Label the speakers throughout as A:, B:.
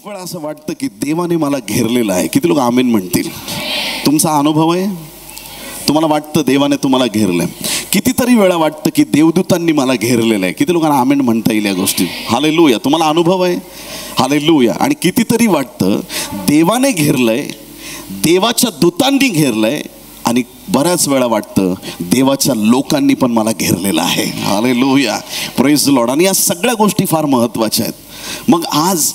A: खूप वेळा असं वाटतं की देवाने मला घेरलेलं आहे. किती लोक आमेन म्हणतील? तुमचा अनुभव आहे? तुम्हाला वाटतं देवाने तुम्हाला घेरलंय? कितीतरी वेळा वाटतं की देवदूतांनी मला घेरलेलं आहे. किती लोकांना आमेन म्हणता येईल या गोष्टी? हालेलुया. तुम्हाला अनुभव आहे? हालेलुया. आणि कितीतरी वाटतं देवाने घेरलंय, देवाच्या दूतांनी घेरलंय, आणि बऱ्याच वेळा वाटतं देवाच्या लोकांनी पण मला घेरलेलं आहे. हालेलुया. Praise the Lord. आणि या सगळ्या गोष्टी फार महत्त्वाच्या आहेत. मग आज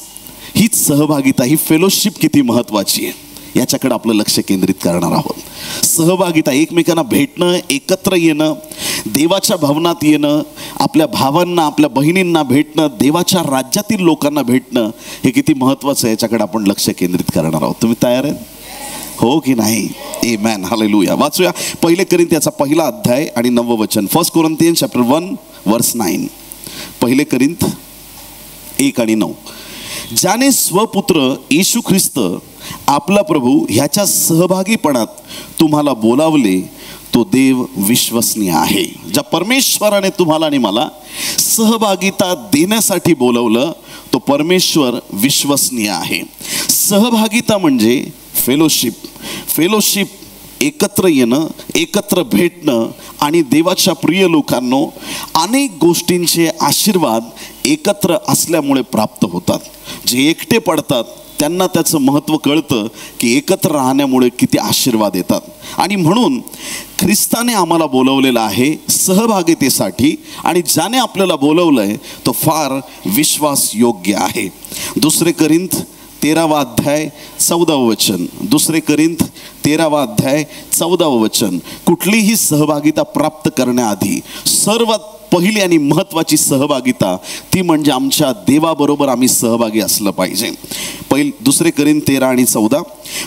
A: हीच सहभागिता, ही फेलोशिप किती महत्त्वाची आहे याच्याकडे आपलं लक्ष केंद्रित करणार आहोत. सहभागिता, एकमेकांना भेटणं, एकत्र येणं, देवाच्या भवनात येणं, आपल्या भावांना, आपल्या बहिणींना भेटणं, देवाच्या राज्यातील लोकांना भेटणं, हे किती महत्त्वाचं आहे याच्याकडे आपण लक्ष केंद्रित करणार आहोत. तुम्ही तयार आहेत? हो की नाही? आमेन. हालेलुया. वाचूया 1 कोरिंथियाचा 1 अध्याय आणि 9 वचन. 1 Corinthians chapter 1 verse 9. 1 कोरिंथ 1 आणि 9. ज्याने स्वपुत्र येशू ख्रिस्त आपला प्रभू ह्याच्या सहभागीपणात तुम्हाला बोलावले तो देव विश्वसनीय आहे. ज्या परमेश्वराने तुम्हाला आणि मला सहभागिता देण्यासाठी बोलवलं तो परमेश्वर विश्वसनीय आहे. सहभागिता म्हणजे फेलोशिप. फेलोशिप एकत्र येणं, एकत्र भेटणं, आणि देवाच्या प्रिय लोकांनो, अनेक गोष्टींचे आशीर्वाद एकत्र असल्यामुळे प्राप्त होतात. जे एकटे पडतात त्यांना त्याचं महत्त्व कळतं की एकत्र राहण्यामुळे किती आशीर्वाद येतात. आणि म्हणून ख्रिस्ताने आम्हाला बोलवलेलं आहे सहभागितेसाठी, आणि ज्याने आपल्याला बोलवलं आहे तो फार विश्वासयोग्य आहे. 2 कोरिंथ 13 अध्याय 14 वचन. 2 कोरिंथ 13 अध्याय 14 वचन. कुठलीही सहभागिता प्राप्त करण्याआधी सर्वात पहिली आणि महत्त्वाची सहभागिता ती म्हणजे आमच्या देवाबरोबर आम्ही सहभागी असलं पाहिजे. 2 कोरिंथ 13 आणि 14.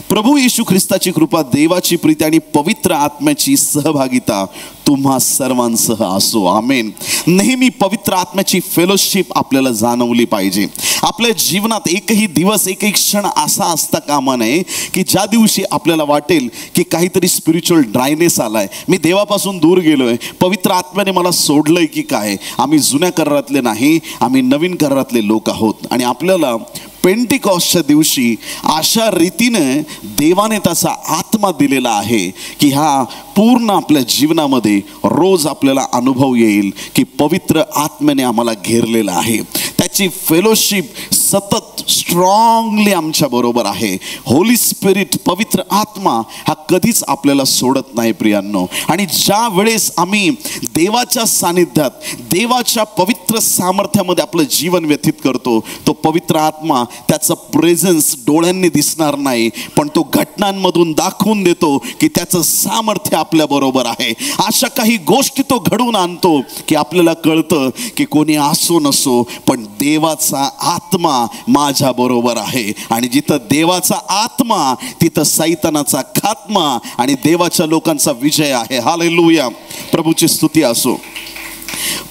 A: प्रभू येशू ख्रिस्ताची कृपा, देवाची प्रीती आणि पवित्र आत्म्याची सहभागिता तुम्हा सर्वांसह असो. आमेन. नेहमी पवित्र आत्म्याची फेलोशिप आपल्याला जाणवली पाहिजे. आपल्या जीवनात एकही दिवस, एकही क्षण असा असता कामा नये की ज्या दिवशी आपल्याला वाटेल की काहीतरी स्पिरिच्युअल ड्रायनेस आलाय, मी देवापासून दूर गेलोय, पवित्र आत्म्याने मला सोडलंय की काय. आम्ही जुन्या करारातले नाही, आम्ही नवीन करारातले लोक आहोत. आणि आपल्याला पेंटिकॉस्टच्या दिवशी अशा रीतीने देवाने त्याचा आत्मा दिलेला आहे की हा पूर्ण आपल्या जीवनामध्ये रोज आपल्याला अनुभव येईल की पवित्र आत्म्याने आम्हाला घेरलेला आहे. त्याची फेलोशिप सतत स्ट्रॉंगली आमच्या बरोबर आहे. होली स्पिरिट, पवित्र आत्मा हा कधीच आपल्याला सोडत नाही प्रियांनो. आणि ज्या वेळेस आम्ही देवाच्या सानिध्यात, देवाच्या पवित्र सामर्थ्यामध्ये आपलं जीवन व्यतीत करतो, तो पवित्र आत्मा त्याचं प्रेझेन्स डोळ्यांनी दिसणार नाही, पण तो घटनांमधून दाखवून देतो की त्याचं सामर्थ्य आपल्या बरोबर आहे. अशा काही गोष्टी तो घडवून आणतो की आपल्याला कळतं की कोणी असो नसो पण देवाचा आत्मा माझ्या बरोबर आहे. आणि जिथं देवाचा आत्मा तिथं सैतानाचा खात्मा आणि देवाच्या लोकांचा विजय आहे. हालेलुया. प्रभूची स्तुती असो.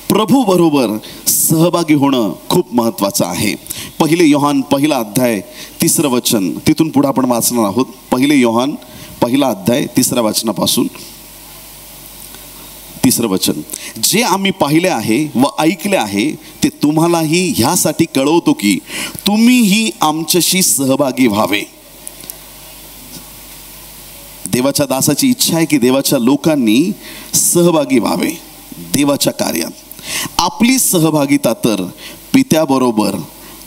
A: प्रभू बरोबर सहभागी होणं खूप महत्त्वाचं आहे. 1 योहान 1 अध्याय 3 वचन, तिथून पुढे आपण वाचणार आहोत. 1 योहान 1 अध्याय 3 वचनापासून 3 वचन. जे आम्ही पाहिले आहे व ऐकले आहे ते तुम्हालाही ह्यासाठी कळवतो की तुम्हीही आमच्याशी सहभागी व्हावे. देवाच्या दासाची इच्छा आहे की देवाच्या लोकांनी सहभागी व्हावे देवाच्या कार्यात. आपली सहभागिता तर पित्याबरोबर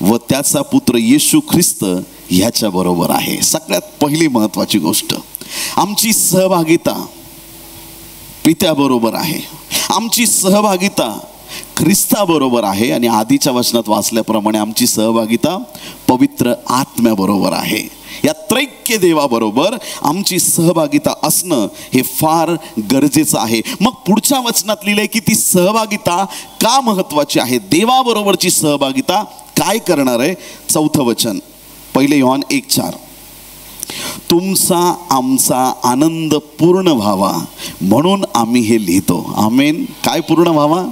A: व त्याचा पुत्र येशू ख्रिस्त ह्याच्या बरोबर आहे. सगळ्यात पहिली महत्त्वाची गोष्ट, आमची सहभागिता पित्याबरोबर आहे, आमची सहभागिता ख्रिस्ताबरोबर आहे, आणि आधीच्या वचनात वाचल्याप्रमाणे आमची सहभागिता पवित्र आत्म्याबरोबर आहे. या त्रैक्य देवाबरोबर आमची सहभागिता असणं हे फार गरजेचं आहे. मग पुढच्या वचनात लिहिलंय की ती सहभागिता का महत्त्वाची आहे, देवाबरोबरची सहभागिता काय करणार आहे. 4 वचन 1 योहान 1:4. तुमचा आमचा आनंद पूर्ण व्हावा म्हणून आम्ही हे लिहितो. आमेन. काय पूर्ण व्हावा?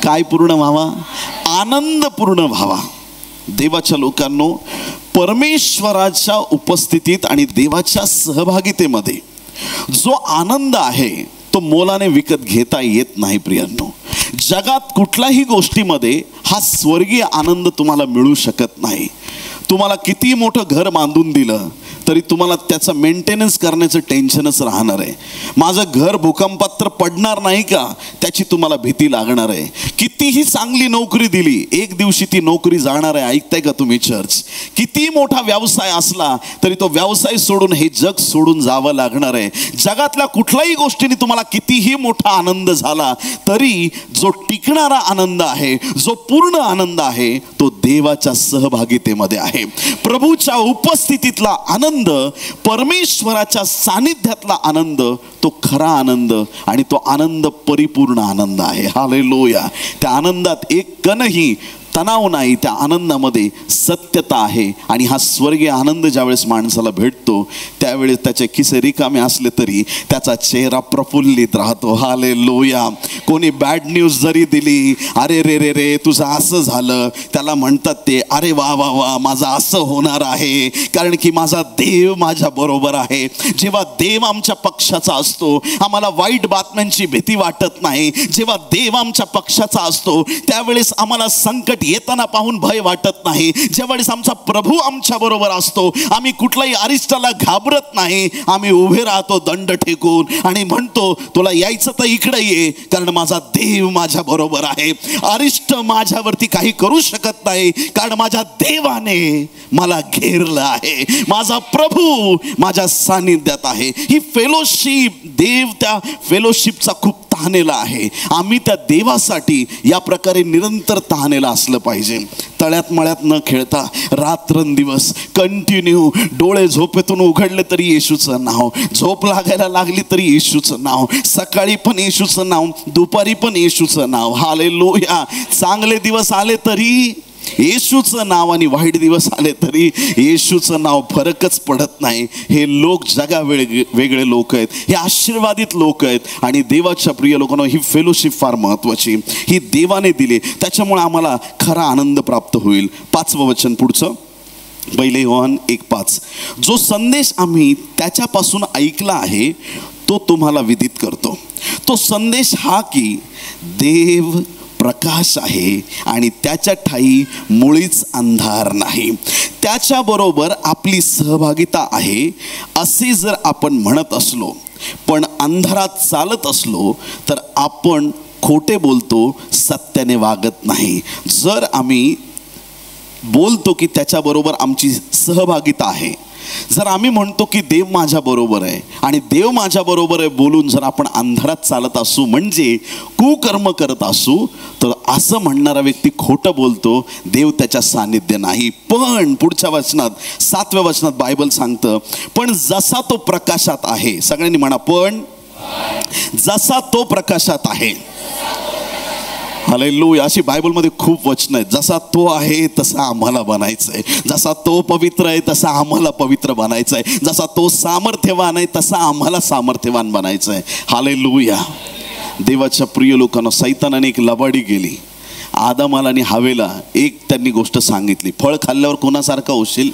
A: काय पूर्ण व्हावा? आनंद पूर्ण व्हावा. देवाच्या लोकांनो, परमेश्वराच्या उपस्थितीत आणि देवाच्या सहभागितेमध्ये जो आनंद आहे तो मोलाने विकत घेता येत नाही प्रियांनो. जगात कुठल्याही गोष्टीमध्ये हा स्वर्गीय आनंद तुम्हाला मिळू शकत नाही. तुम्हाला किती मोठं घर बांधून दिलं तरी तुम्हाला त्याचं मेंटेनन्स करण्याचं टेन्शनच राहणार आहे. माझं घर भूकंपात तर पडणार नाही का त्याची तुम्हाला भीती लागणार आहे. कितीही चांगली नोकरी दिली, एक दिवशी ती नोकरी जाणार आहे. ऐकताय का तुम्ही चर्च? किती मोठा व्यवसाय असला तरी तो व्यवसाय सोडून हे जग सोडून जावं लागणार आहे. जगातल्या कुठल्याही गोष्टीने तुम्हाला कितीही मोठा आनंद झाला तरी जो टिकणारा आनंद आहे, जो पूर्ण आनंद आहे, तो देवाच्या सहभागितेमध्ये आहे. प्रभूच्या उपस्थितीतला आनंद, परमेश्वराच्या सानिध्यातला आनंद, तो खरा आनंद आणि तो आनंद परिपूर्ण आनंद आहे. हालेलुया. त्या आनंदात एक कणही तणाव नाही, त्या आनंदामध्ये सत्यता आहे. आणि हा स्वर्गीय आनंद ज्यावेळेस माणसाला भेटतो त्यावेळेस त्याचे खिसे रिकामे असले तरी त्याचा चेहरा प्रफुल्लित राहतो. हालेलुया. कोणी बॅड न्यूज जरी दिली, अरे रे रे रे तुझं असं झालं, त्याला म्हणतात ते अरे वा वा वा माझं असं होणार आहे, कारण की माझा देव माझ्या बरोबर आहे. जेव्हा देव आमच्या पक्षाचा असतो आम्हाला वाईट बातम्यांची भीती वाटत नाही. जेव्हा देव आमच्या पक्षाचा असतो त्यावेळेस आम्हाला संकट येताना पाहून भय वाटत नाही. ज्यावेळेस आमचा प्रभू आमच्या बरोबर असतो आम्ही कुठल्याही अरिष्टाला घाबरत नाही. आम्ही उभे राहतो दंड ठेकून आणि म्हणतो तुला यायचं तर इकडे ये, कारण माझा देव माझ्या बरोबर आहे. अरिष्ट माझ्यावरती काही करू शकत नाही, कारण माझ्या देवाने मला घेरलं आहे. माझा प्रभू माझ्या सानिध्यात आहे. ही फेलोशिप, देव त्या फेलोशिपचा खूप तहानेला आहे. आम्ही त्या देवासाठी या प्रकारे निरंतर तहानेला असलं पाहिजे. तळ्यात मळ्यात न खेळता रात्रंदिवस कंटिन्यू डोळे झोपेतून उघडले तरी येशूचं नाव, झोप लागायला लागली तरी येशूचं नाव, सकाळी पण येशूचं नाव, दुपारी पण येशूचं नाव. हालेलुया. चांगले दिवस आले तरी येशूचं नाव आणि वाईट दिवस आले तरी येशूचं नाव, फरकच पडत नाही. हे लोक जगा वेगळे लोक आहेत, हे आशीर्वादित लोक आहेत. आणि देवाच्या प्रिय लोकांना ही फेलोशिप फार महत्वाची, ही देवाने दिली, त्याच्यामुळे आम्हाला खरा आनंद प्राप्त होईल. 5वं वचन पुढचं, 1 योहान 1:5. जो संदेश आम्ही त्याच्यापासून ऐकला आहे तो तुम्हाला विदित करतो. तो संदेश हा की देव प्रकाश आहे आणि त्याच्या ठाई मुळीच अंधार नाही. त्याच्याबरोबर आपली सहभागिता आहे असे जर आपण म्हणत असलो पण अंधारात चालत असलो तर आपण खोटे बोलतो, सत्याने वागत नाही. जर आम्ही बोलतो की त्याच्याबरोबर आमची सहभागिता आहे, जर आम्ही म्हणतो की देव माझ्या बरोबर आहे आणि देव माझ्या बरोबर आहे बोलून जर आपण अंधारात चालत असू म्हणजे कुकर्म करत असू, तर असं म्हणणारा व्यक्ती खोटं बोलतो, देव त्याच्या सानिध्य नाही. पण पुढच्या वचनात 7व्या वचनात बायबल सांगतं, पण जसा तो प्रकाशात आहे, सगळ्यांनी म्हणा, पण जसा तो प्रकाशात आहे. हालेलुया. अशी बायबलमध्ये खूप वचन आहेत. जसा तो आहे तसा आम्हाला बनायचं आहे, जसा तो पवित्र आहे तसा आम्हाला पवित्र बनायचं आहे, जसा तो सामर्थ्यवान आहे तसा आम्हाला सामर्थ्यवान बनायचं आहे. हालेलुया. देवाच्या प्रिय लोकांना सैतानाने एक लबाडी केली. आदमाला आणि हवेला एक त्यांनी गोष्ट सांगितली, फळ खाल्ल्यावर कोणासारखा होशील?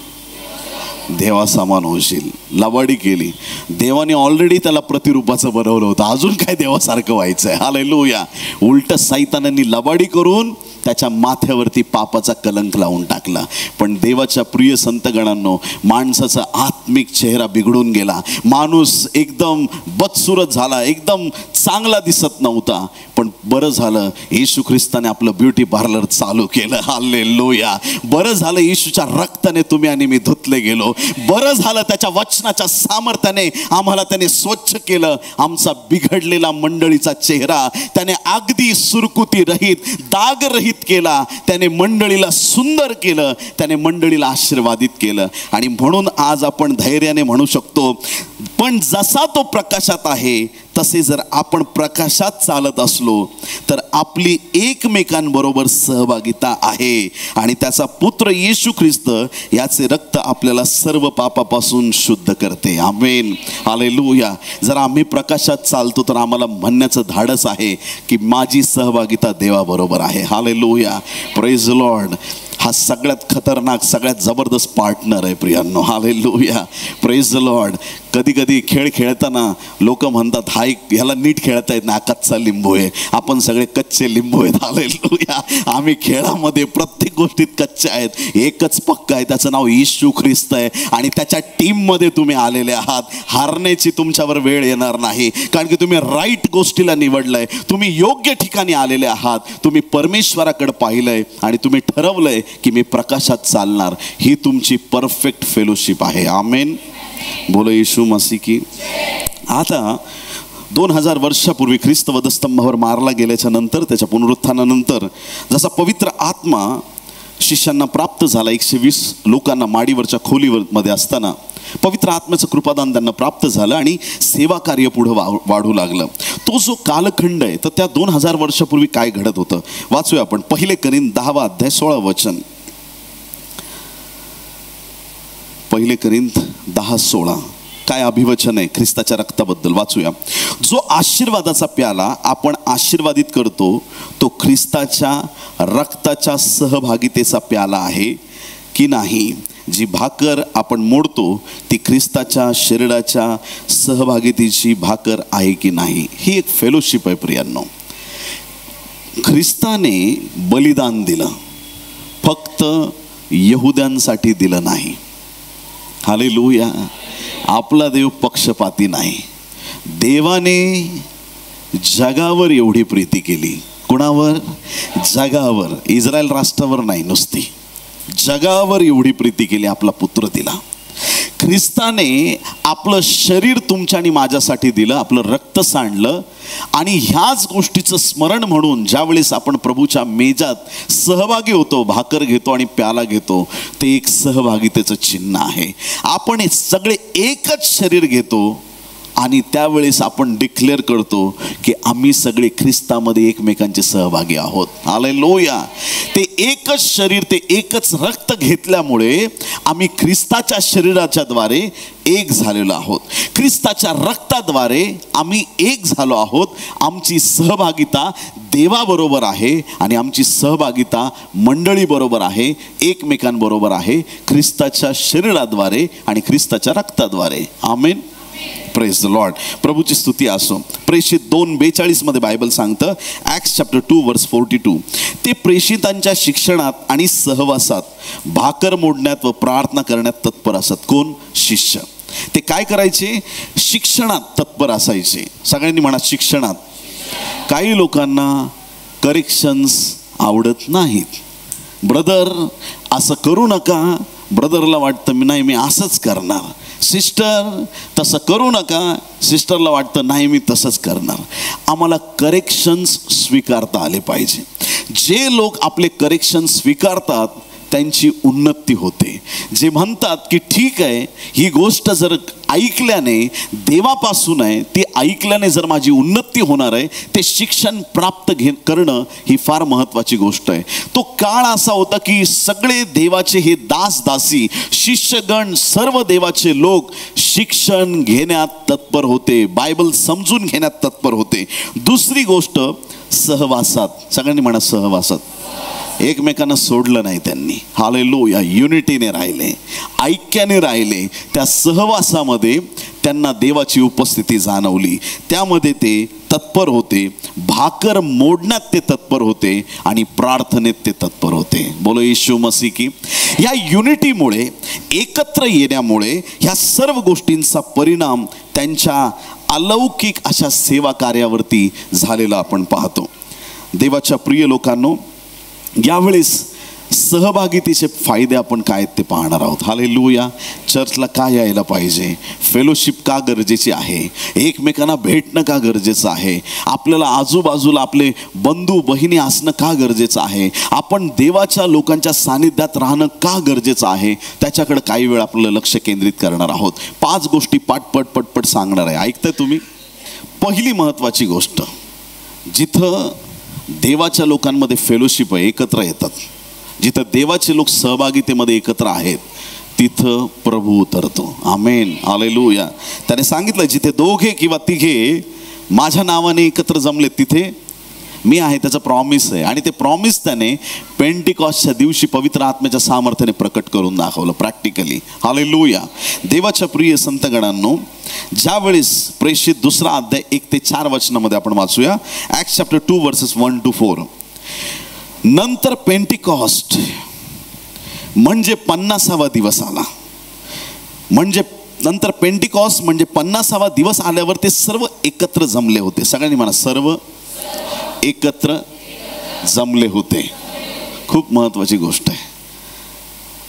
A: देवासमान होशील. लबाडी केली. देवाने ऑलरेडी त्याला प्रतिरूपाचं बनवलं होतं, अजून काय देवासारखं व्हायचं आहे? हालेलुया. उलट सैतानांनी लबाडी करून त्याच्या माथ्यावरती पापाचा कलंक लावून टाकला. पण देवाच्या प्रिय संतगणांनो, माणसाचा आत्मिक चेहरा बिघडून गेला. माणूस एकदम बदसूरत झाला, एकदम चांगला दिसत नव्हता. पण बरं झालं येशू ख्रिस्ताने आपलं ब्युटी पार्लर चालू केलं. हालेलुया. बरं झालं येशूच्या रक्ताने तुम्ही आणि मी धुतले गेलो. बरं झालं त्याच्या वचनाच्या सामर्थ्याने आम्हाला त्याने स्वच्छ केलं. आमचा बिघडलेला मंडळीचा चेहरा त्याने अगदी सुरकुती रहित, दाग रहित केला. त्याने मंडळीला सुंदर केलं, त्याने मंडळीला आशीर्वादित केलं. आणि म्हणून आज आपण धैर्याने म्हणू शकतो, पण जसा तो प्रकाशात आहे तसे जर आपण प्रकाशात चालत असलो तर आपली एकमेकांबरोबर सहभागिता आहे. आणि त्याचा पुत्र येशू ख्रिस्त याचे रक्त आपल्याला सर्व पापापासून शुद्ध करते. आमेन. हालेलुया. जर आम्ही प्रकाशात चालतो तर आम्हाला म्हणण्याचं धाडस आहे की माझी सहभागिता देवाबरोबर आहे. हालेलुया. Praise the Lord. हा सगळ्यात खतरनाक, सगळ्यात जबरदस्त पार्टनर आहे प्रियांनो. हालेलुया. Praise the Lord. कधी कधी खेळ खेळताना लोक म्हणतात हा एक ह्याला नीट खेळता येत नाही, हा कच्चा लिंबू आहे. आपण सगळे कच्चे लिंबू आहेत. हालेलुया. आम्ही खेळामध्ये प्रत्येक गोष्टीत कच्चे आहेत. एकच पक्का आहे, त्याचं नाव येशू ख्रिस्त आहे. आणि त्याच्या टीममध्ये तुम्ही आलेले आहात. हारण्याची तुमच्यावर वेळ येणार नाही, कारण की तुम्ही राईट गोष्टीला निवडलंय. तुम्ही योग्य ठिकाणी आलेले आहात. तुम्ही परमेश्वराकडे पाहिलंय आणि तुम्ही ठरवलंय की मी प्रकाशात चालणार. ही तुमची परफेक्ट फेलोशिप आहे. आमेन. बोलो येशू मसीह की. आता 2000 वर्षापूर्वी ख्रिस्त वधस्तंभावर मारला गेल्याच्या नंतर, त्याच्या पुनरुत्थानानंतर जसा पवित्र आत्मा शिष्यांना प्राप्त झाला, 120 लोकांना माडीवरच्या खोलीमध्ये असताना पवित्र आत्म्याचं कृपादान त्यांना प्राप्त झालं आणि सेवा कार्य पुढं वाढू लागलं. तो जो कालखंड आहे, तर त्या 2000 वर्षापूर्वी काय घडत होतं वाचूया आपण. 1 कोरिंथ 10 अध्याय 16 वचन. 1 कोरिंथ 10:16 काय अभिवचन आहे ख्रिस्ताच्या रक्ताबद्दल. वाचूया. जो आशीर्वादाचा प्याला आपण आशीर्वादित करतो तो ख्रिस्ताच्या रक्ताच्या सहभागितेचा प्याला आहे की नाही. जी भाकर आपण मोडतो ती ख्रिस्ताच्या शरीराच्या सहभागितेची भाकर आहे की नाही. ही एक फेलोशिप आहे प्रियांनो. ख्रिस्ताने बलिदान दिलं, फक्त यहुद्यांसाठी दिलं नाही. हालेलुया. आपला देव पक्षपाती नाही. देवाने जगावर एवढी प्रीती केली. कुणावर? जगावर. इस्रायल राष्ट्रावर नाही, नुसती जगावर एवढी प्रीती केली, आपला पुत्र दिला. ख्रिस्ताने आपलं शरीर तुमच्या आणि माझ्यासाठी दिलं, आपलं रक्त सांडलं. आणि ह्याच गोष्टीचं स्मरण म्हणून ज्यावेळेस आपण प्रभूच्या मेजात सहभागी होतो, भाकर घेतो आणि प्याला घेतो, ते एक सहभागितेचं चिन्ह आहे. आपण हे सगळे एकच शरीर घेतो आणि त्यावेळेस आपण डिक्लेअर करतो की आम्ही सगळे ख्रिस्तामध्ये एकमेकांचे सहभागी आहोत. हालेलुया. ते एकच शरीर, ते एकच रक्त घेतल्यामुळे आम्ही ख्रिस्ताच्या शरीराच्या द्वारे एक झालेलो आहोत. ख्रिस्ताच्या रक्ताद्वारे आम्ही एक झालो आहोत. आमची सहभागिता देवाबरोबर आहे आणि आमची सहभागिता मंडळीबरोबर आहे, एकमेकांबरोबर आहे, ख्रिस्ताच्या शरीराद्वारे आणि ख्रिस्ताच्या रक्ताद्वारे. आमेन. Praise the Lord. प्रभूची स्तुती असो. प्रेषित 2:42 मध्ये बायबल सांगतं, ॲक्ट्स चॅप्टर 2 वर्स 42, ते प्रेषितांच्या शिक्षणात आणि सहवासात भाकर मोडण्यात व प्रार्थना करण्यात तत्पर असत. कोण? शिष्य. ते काय करायचे? शिक्षणात तत्पर असायचे. सगळ्यांनी म्हणा शिक्षणात. काही लोकांना करेक्शन्स आवडत नाहीत. ब्रदर असं करू नका. ब्रदरला वाटतं नाही मी असंच करणार. सिस्टर तसं करू नका. सिस्टरला वाटतं नाही मी तसंच करणार. आम्हाला करेक्शन्स स्वीकारता आले पाहिजे. जे लोक आपले करेक्शन स्वीकारतात त्यांची उन्नती होते. जे म्हणतात की ठीक आहे, ही गोष्ट जर ऐकल्याने देवापासून आहे, ती ऐकल्याने जर माझी उन्नती होणार आहे, ते शिक्षण प्राप्त करणं ही फार महत्त्वाची गोष्ट आहे. तो काळ असा होता की सगळे देवाचे हे दास दासी, शिष्यगण, सर्व देवाचे लोक शिक्षण घेण्यात तत्पर होते, बायबल समजून घेण्यात तत्पर होते. दुसरी गोष्ट सहवासात. सगळ्यांनी म्हणा सहवासात. एकमेकांना सोडलं नाही त्यांनी. हालेलुया. युनिटीने राहिले, ऐक्याने राहिले. त्या सहवासामध्ये त्यांना देवाची उपस्थिती जाणवली. त्यामध्ये ते तत्पर होते. भाकर मोडण्यात ते तत्पर होते आणि प्रार्थनेत ते तत्पर होते. बोलो येशू मसीह की. या युनिटीमुळे, एकत्र येण्यामुळे ह्या सर्व गोष्टींचा परिणाम त्यांच्या अलौकिक अशा सेवा कार्यावरती झालेला आपण पाहतो. देवाच्या प्रिय लोकांनो, यावेळेस सहभागितेचे फायदे आपण काय आहेत ते पाहणार आहोत. हालेलुया. चर्चला का यायला पाहिजे? फेलोशिप का गरजेची आहे? एकमेकांना भेटणं का गरजेचं आहे? आपल्याला आजूबाजूला आपले बंधू बहिणी असणं का गरजेचं आहे? आपण देवाच्या लोकांच्या सानिध्यात राहणं का गरजेचं आहे? त्याच्याकडे काही वेळ आपलं लक्ष केंद्रित करणार आहोत. 5 गोष्टी पाटपट पटपट सांगणार आहे. ऐकताय तुम्ही? पहिली महत्त्वाची गोष्ट, जिथं देवाच्या लोकांमध्ये फेलोशिप आहे, एकत्र येतात, जिथं देवाचे लोक सहभागितेमध्ये एकत्र आहेत, तिथं प्रभू उतरतो. आमेन. हालेलुया. त्याने सांगितलं, जिथे 2 किंवा 3 माझ्या नावाने एकत्र जमले तिथे मी आहे त्याचं प्रॉमिस आहे. आणि ते प्रॉमिस त्याने पेंटिकॉस्टच्या दिवशी पवित्र आत्म्याच्या सामर्थ्याने प्रकट करून दाखवलं प्रॅक्टिकली. हालेलुया. देवाच्या प्रिय संतगणांनो, ज्यावेळेस प्रेषित 2 अध्याय 1 ते 4 वचनामध्ये आपण वाचूया. Acts chapter 2 verses 1 to 4. नंतर पेंटिकॉस्ट म्हणजे 50वा दिवस आला. म्हणजे नंतर पेंटिकॉस्ट म्हणजे 50वा दिवस आल्यावर ते सर्व एकत्र जमले होते. सगळ्यांनी म्हणा, सर्व एकत्र जमले होते. खूप महत्वाची गोष्ट आहे.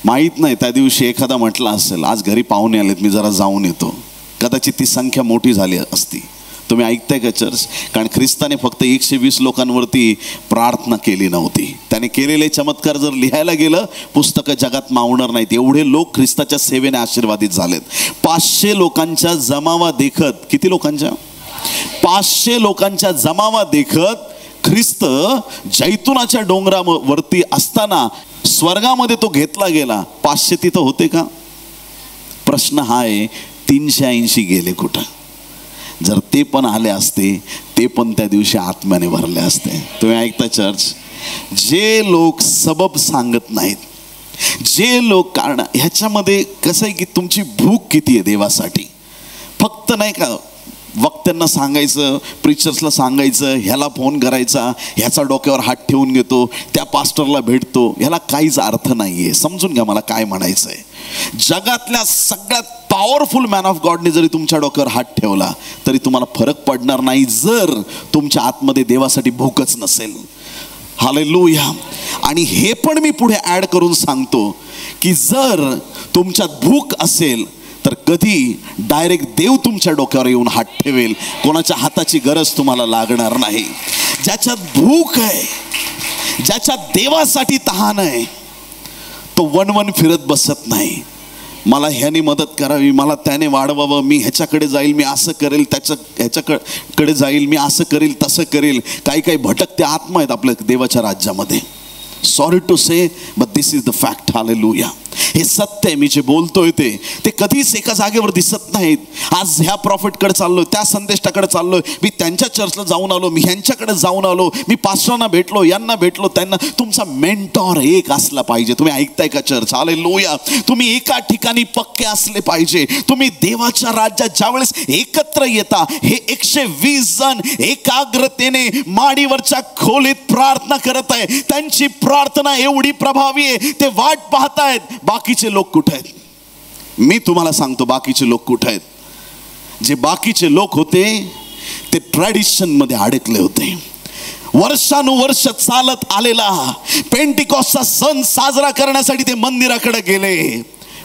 A: माहीत नाही त्या दिवशी एखादा म्हटला असेल, आज घरी पाहुणे आलेत, मी जरा जाऊन येतो. कदाचित ती संख्या मोठी झाली असती. तुम्ही ऐकताय का चर्च? कारण ख्रिस्ताने फक्त 120 लोकांवरती प्रार्थना केली नव्हती. त्याने केलेले चमत्कार जर लिहायला गेलं, पुस्तकं जगात मावणार नाहीत. एवढे लोक ख्रिस्ताच्या सेवेने आशीर्वादित झालेत. 500 लोकांच्या जमावा देखत, किती लोकांच्या? 500 लोकांच्या जमावा देखत ख्रिस्त जैतुनाच्या डोंगरावरती असताना स्वर्गामध्ये तो घेतला गेला. 500 तिथं होते का? प्रश्न हा आहे, 380 गेले कुठं? जर ते पण आले असते, ते पण त्या दिवशी आत्म्याने भरले असते. तुम्ही ऐकता चर्च? जे लोक सबब सांगत नाहीत, जे लोक, कारण ह्याच्यामध्ये कसं आहे की तुमची भूक किती आहे देवासाठी. फक्त नाही का वक्त्यांना सांगायचं, प्रिचर्सला सांगायचं, ह्याला फोन करायचा, ह्याचा डोक्यावर हात ठेवून घेतो, त्या पास्टरला भेटतो, ह्याला काहीच अर्थ नाही आहे. समजून घ्या मला काय म्हणायचं आहे. जगातल्या सगळ्यात पॉवरफुल मॅन ऑफ गॉडने जरी तुमच्या डोक्यावर हात ठेवला तरी तुम्हाला फरक पडणार नाही, जर तुमच्या आतमध्ये देवासाठी भूकच नसेल. हालेलुया. आणि हे पण मी पुढे ॲड करून सांगतो की जर तुमच्यात भूक असेल तर कधी डायरेक्ट देव तुमच्या डोक्यावर येऊन हात ठेवेल. कोणाच्या हाताची गरज तुम्हाला लागणार नाही. ज्याच्यात भूक आहे, ज्याच्यात देवासाठी तहान आहे, तो वन फिरत बसत नाही. मला ह्याने मदत करावी, मला त्याने वाढवावं, मी ह्याच्याकडे जाईल, मी असं करेल, ह्याच्याकडे जाईल, मी असं करेल, तसं करेल. काही काही भटकते आत्मा आहेत आपल्या देवाच्या राज्यामध्ये. Sorry to say but this is the fact. Hallelujah. हे सत्य आहे. मी जे बोलतोय ते कधीच एका जागेवर दिसत नाहीत. आज ह्या प्रॉफिटकडे चाललोय, त्या संदेशाकडे चाललोय, मी त्यांच्या चर्चला जाऊन आलो, मी ह्यांच्याकडे जाऊन आलो, मी पास्टरांना भेटलो, यांना भेटलो, त्यांना. तुमचा मेंटॉर एक असला पाहिजे. तुम्ही ऐकताय का चर्च? हालेलुया. तुम्ही एका ठिकाणी पक्के असले पाहिजे. तुम्ही देवाच्या राज्यात ज्यावेळेस एकत्र येता, हे 120 जण एकाग्रतेने माडीवरच्या खोलीत प्रार्थना करत आहे. त्यांची प्रार्थना एवढी प्रभावी आहे, ते वाट पाहतायत बाकीचे लोक कुठे आहेत. मी तुम्हाला सांगतो बाकीचे लोक कुठे आहेत. जे बाकीचे लोक होते ते ट्रॅडिशन मध्ये अडकले होते. वर्षानुवर्ष चालत आलेला पेंटिकॉस्टचा सण साजरा करण्यासाठी ते मंदिराकडे गेले.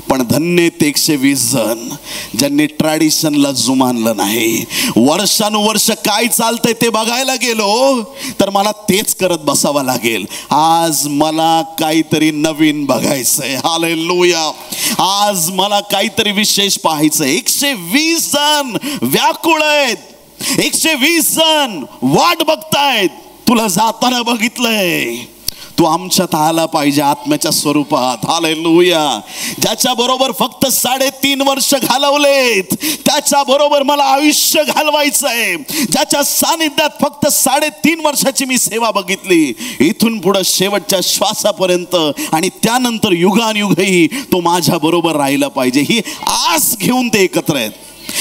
A: पण धन्य ते 120 जण ज्यांनी ट्रॅडिशनला जुमानलं नाही. वर्षानुवर्ष काय चालतंय ते बघायला गेलो तर मला तेच करत बसावं लागेल. आज मला काहीतरी नवीन बघायचंय. हालेलुया. आज मला काहीतरी विशेष पाहायचंय. 120 जण व्याकुळ आहेत, 120 जण वाट बघतायत. तुला जाताना बघितलंय. तू आमच्यात आला पाहिजे आत्म्याच्या स्वरूपात. हालेलुया. ज्याच्या बरोबर फक्त 3.5 वर्ष घालवलेत, त्याच्या बरोबर मला आयुष्य घालवायचंय. ज्याच्या सानिध्यात फक्त 3.5 वर्षाची मी सेवा बघितली, इथून पुढे शेवटच्या श्वासापर्यंत आणि त्यानंतर युगानुयुगही तो माझ्या बरोबर राहिला पाहिजे. ही आस घेऊन ते एकत्र आहेत,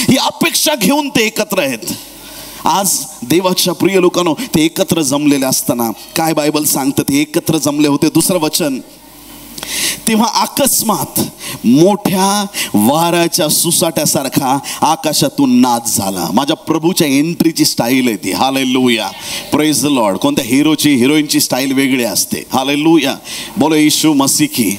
A: ही अपेक्षा घेऊन ते एकत्र आहेत. आज देवाच्या प्रिय लोकांनो, ते एकत्र जमलेले असताना काय बायबल सांगतं, ते एकत्र जमले होते. 2रं वचन, तेव्हा अकस्मात मोठ्या वाऱ्याच्या सुसाट्यासारखा आकाशातून नाद झाला. माझ्या प्रभूच्या एंट्रीची स्टाईल आहे ती. हालेलुया. Praise the Lord. कोणत्या हिरोची हिरोईनची स्टाईल वेगळी असते. हालेलुया. बोलो येशू मसीह की.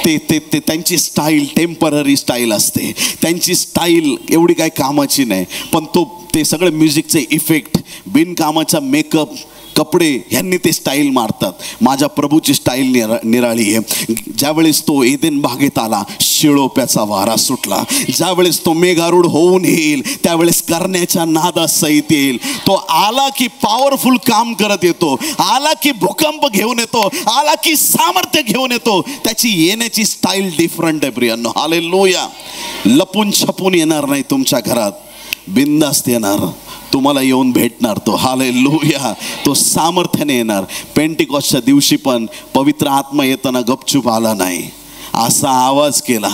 A: ते त्यांची स्टाईल टेम्पररी स्टाईल असते. त्यांची स्टाईल एवढी काही कामाची नाही, पण ते सगळे म्युझिकचे इफेक्ट, बिनकामाचा मेकअप, कपडे ह्यांनी ते स्टाईल मारतात. माझ्या प्रभूची स्टाईल निराळी आहे. ज्यावेळेस तो एदेन बागेत आला, शिळोप्याचा वारा सुटला. ज्यावेळेस तो मेघारूढ होऊन येईल, त्यावेळेस करण्याच्या नादासहित येईल. तो आला की पॉवरफुल काम करत येतो, आला की भूकंप घेऊन येतो, आला की सामर्थ्य घेऊन येतो. त्याची येण्याची स्टाईल डिफरंट आहे प्रियांनो. हालेलुया. लपून छपून येणार नाही तुमच्या घरात, बिनधास्त येणार. तुम्हाला येऊन भेटणार तो. हालेलुया. तो सामर्थ्याने येणार. पेंटिकॉस्टच्या दिवशी पण पवित्र आत्मा येताना गपचूप आला नाही, असा आवाज केला,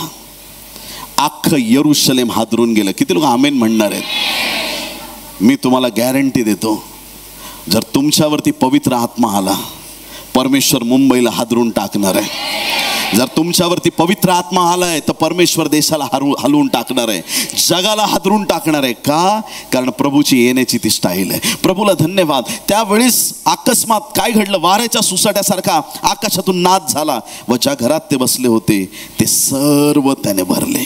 A: अख्खं यरूशलेम हादरून गेलं. किती लोक आमेन म्हणणार आहेत? मी तुम्हाला गॅरंटी देतो, जर तुमच्यावरती पवित्र आत्मा आला, परमेश्वर मुंबईला हादरून टाकणार आहे. जर तुमच्यावरती पवित्र आत्मा आलाय तर परमेश्वर देशाला हलवून टाकणार आहे, जगाला हादरून टाकणार आहे. का? कारण प्रभूची येण्याची ती स्टाईल आहे. प्रभूला धन्यवाद. त्यावेळेस अकस्मात काय घडलं? वाऱ्याच्या सुसाट्यासारखा आकाशातून नाद झाला व ज्या घरात ते बसले होते ते सर्व त्याने भरले.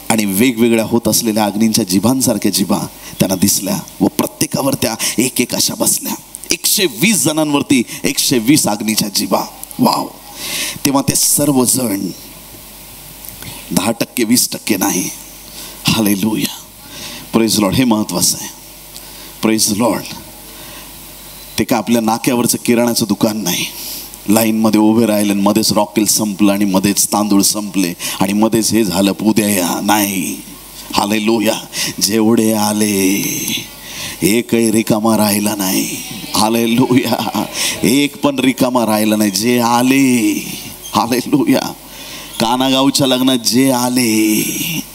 A: आणि वेगवेगळ्या होत असलेल्या अग्नींच्या जिभांसारख्या जिभा त्यांना दिसल्या व प्रत्येकावर त्या एक एक अशा बसल्या. 120 जणांवरती 120 अग्नीच्या जिभा. वाव. तेव्हा ते सर्वजण 10% 20% नाही. हालेलुया. Praise Lord. हे महत्वाचं आहे. Praise Lord. ते का आपल्या नाक्यावरचं किराणाचं दुकान नाही. लाईनमध्ये उभे राहिले, मध्येच रॉकेल संपलं आणि मध्येच तांदूळ संपले आणि मध्येच हे झालं, उद्या या. नाही. हालेलुया. जेवढे आले एकही रिकामा राहिला नाही. हालेलुया. एक पण रिकामा राहिला नाही. जे आले, हालेलुया, कानागावच्या लग्नात जे आले,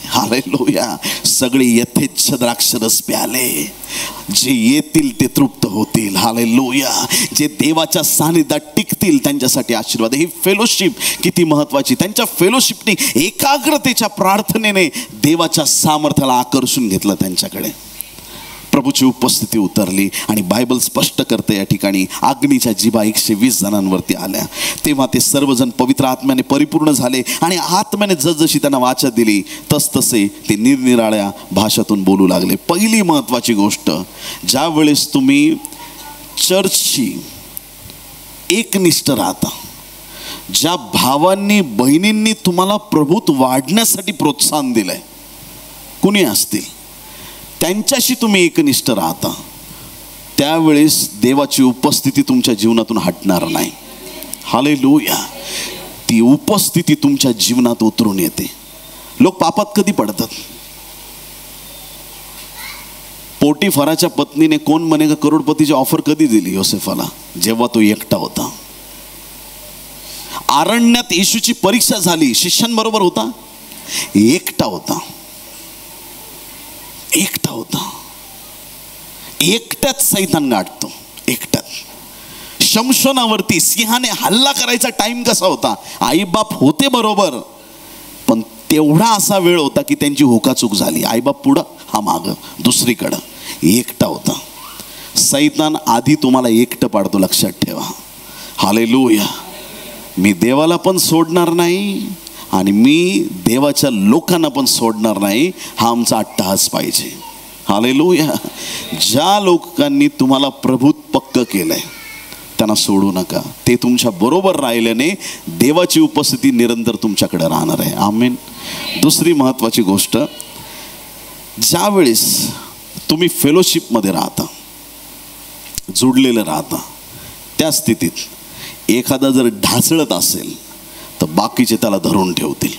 A: हालेलुया, सगळे यथेच्छ द्राक्षरस प्याले. जे येतील ते तृप्त होतील. हालेलुया. जे देवाच्या सानिध्यात टिकतील त्यांच्यासाठी आशीर्वाद. ही फेलोशिप किती महत्वाची. त्यांच्या फेलोशिपने, एकाग्रतेच्या प्रार्थनेने देवाच्या सामर्थ्याला आकर्षून घेतलं त्यांच्याकडे. प्रभूची उपस्थिती उतरली आणि बायबल स्पष्ट करते या ठिकाणी अग्नीच्या जिभा 120 जणांवरती आल्या. तेव्हा ते सर्वजण पवित्र आत्म्याने परिपूर्ण झाले आणि आत्म्याने जसजशी त्यांना वाचा दिली तसतसे ते निरनिराळ्या भाषातून बोलू लागले. पहिली महत्वाची गोष्ट, ज्या वेळेस तुम्ही चर्चची एकनिष्ठ राहता, ज्या भावांनी बहिणींनी तुम्हाला प्रभूत वाढण्यासाठी प्रोत्साहन दिलंय, कुणी असतील, त्यांच्याशी तुम्ही एकनिष्ठ राहता, त्यावेळेस देवाची उपस्थिती तुमच्या जीवनातून हटणार नाही. हालेलुया. ती उपस्थिती तुमच्या जीवनात उतरून येते. लोक पापात कधी पडतात? पोटीफराच्या पत्नीने कोण बनेगा करोडपतीची ऑफर कधी दिली योसेफाला? जेव्हा तो एकटा होता. अरण्यात येशूची परीक्षा झाली, शिष्यांबरोबर होता, एकटा होता. एकटा होता. एकट्यात सैतान गाठतो. एकट्यात. शमशोनावरती सिंहाने हल्ला करायचा टाइम कसा होता? आईबाप होते बरोबर, पण तेवढा असा वेळ होता की त्यांची होकाचूक झाली. आईबाप पुढं, हा मागं, दुसरीकडं. एकटा होता. सैतान आधी तुम्हाला एकटं पाडतो, लक्षात ठेवा. हालेलुया. मी देवाला पण सोडणार नाही आणि मी देवाच्या लोकांना पण सोडणार नाही, हा आमचा अट्टहास पाहिजे. हालेलुया. ज्या लोकांनी तुम्हाला प्रभूत पक्क केलंय त्यांना सोडू नका. ते तुमच्या बरोबर राहिल्याने देवाची उपस्थिती निरंतर तुमच्याकडे राहणार आहे. आमेन. दुसरी महत्वाची गोष्ट, ज्यावेळेस तुम्ही फेलोशिपमध्ये राहता, जुडलेलं राहता, त्या स्थितीत एखादा जर ढासळत असेल तर बाकीचे त्याला धरून ठेवतील.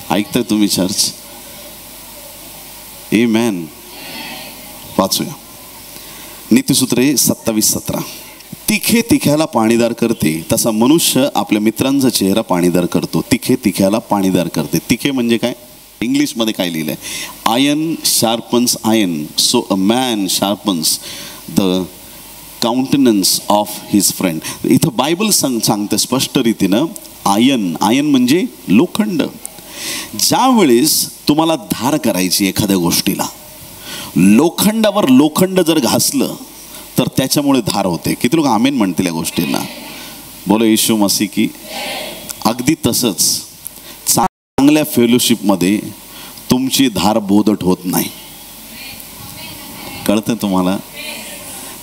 A: ऐकताय तुम्ही चर्च? आमेन. वाचूया नीतिसूत्रे 27:17. तिखे तिख्याला पाणीदार करते तसा मनुष्य आपल्या मित्रांचा चेहरा पाणीदार करतो. तिखे तिख्याला पाणीदार करते. तिखे म्हणजे काय? इंग्लिशमध्ये काय लिहिलंय? Iron sharpens iron, so a man sharpens the countenance of his friend. इथं बायबल सांगते स्पष्ट रीतीनं, आयन, आयन म्हणजे लोखंड. ज्या वेळेस तुम्हाला धार करायची एखाद्या गोष्टीला, लोखंडावर लोखंड जर घासलं तर त्याच्यामुळे धार होते. किती लोक आमेन म्हणतील या गोष्टींना? बोलो येशू मसीह की. अगदी तसंच चांगल्या फेलोशिपमध्ये तुमची धार बोदट होत नाही. कळतं तुम्हाला?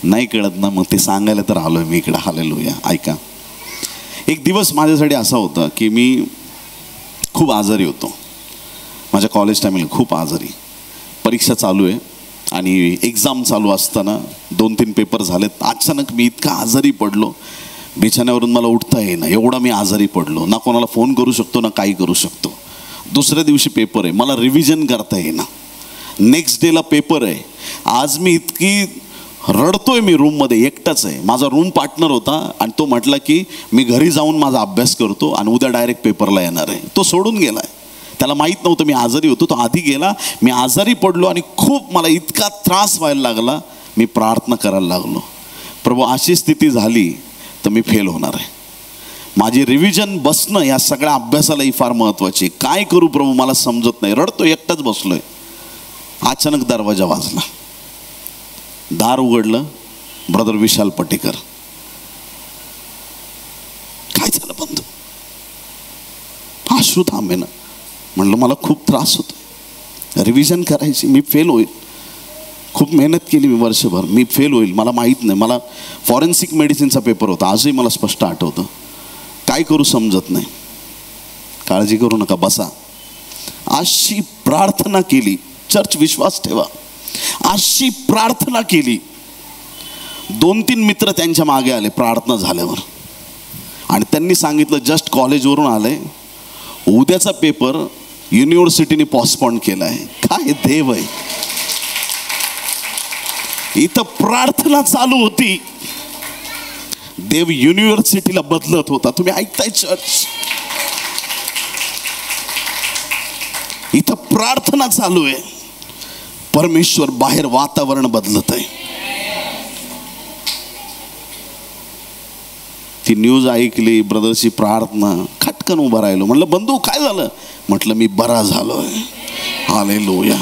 A: नाही कळत ना? मग ते सांगायला तर आलोय मी इकडे. हालेलुया. ऐका, एक दिवस माझ्यासाठी असा होता की मी खूप आजारी होतो. माझ्या कॉलेज टायमिंगला खूप आजारी. परीक्षा चालू आहे आणि एक्झाम चालू असताना 2-3 पेपर झालेत. अचानक मी इतका आजारी पडलो, बिछाण्यावरून मला उठता येईना, एवढा मी आजारी पडलो. ना कोणाला फोन करू शकतो ना काही करू शकतो. दुसऱ्या दिवशी पेपर आहे, मला रिव्हिजन करता येईना. नेक्स्ट डेला पेपर आहे. आज मी इतकी रडतोय, मी रूममध्ये एकटाच आहे. माझा रूम पार्टनर होता आणि तो म्हटला की मी घरी जाऊन माझा अभ्यास करतो आणि उद्या डायरेक्ट पेपरला येणार आहे. तो सोडून गेलाय. त्याला माहीत नव्हतं मी आजारी होतो. तो आधी गेला. मी आजारी पडलो आणि खूप मला इतका त्रास व्हायला लागला. मी प्रार्थना करायला लागलो, प्रभू अशी स्थिती झाली तर मी फेल होणार आहे. माझी रिव्हिजन बसणं या सगळ्या अभ्यासालाही फार महत्त्वाची. काय करू प्रभू मला समजत नाही. रडतो, एकटाच बसलोय. अचानक दरवाजा वाजला. दार उघडलं. ब्रदर विशाल पटेकर. काय झालं बंधू? अश्रू थांबे ना. म्हणलं मला खूप त्रास होतो, रिव्हिजन करायची, मी फेल होईल. खूप मेहनत केली मी वर्षभर, मी फेल होईल. मला माहीत नाही. मला फॉरेन्सिक मेडिसिनचा पेपर होता, आजही मला स्पष्ट आठवतं. काय करू समजत नाही. काळजी करू नका, बसा. अशी प्रार्थना केली. चर्च विश्वास ठेवा, अशी प्रार्थना केली. 2-3 मित्र त्यांच्या मागे आले प्रार्थना झाल्यावर आणि त्यांनी सांगितलं जस्ट कॉलेजवरून आलंय, उद्याचा पेपर युनिव्हर्सिटीने पोस्टपोन केलाय. काय देव आहे. इथं प्रार्थना चालू होती, देव युनिव्हर्सिटीला बदलत होता. तुम्ही ऐकताय चर्च? इथं प्रार्थना चालू आहे, परमेश्वर बाहेर वातावरण बदलत आहे. ती न्यूज ऐकली, ब्रदरची प्रार्थना, खटकन उभा राहिलो. म्हणलं बंधू काय झालं? म्हटलं मी बरा झालोय. हालेलुया.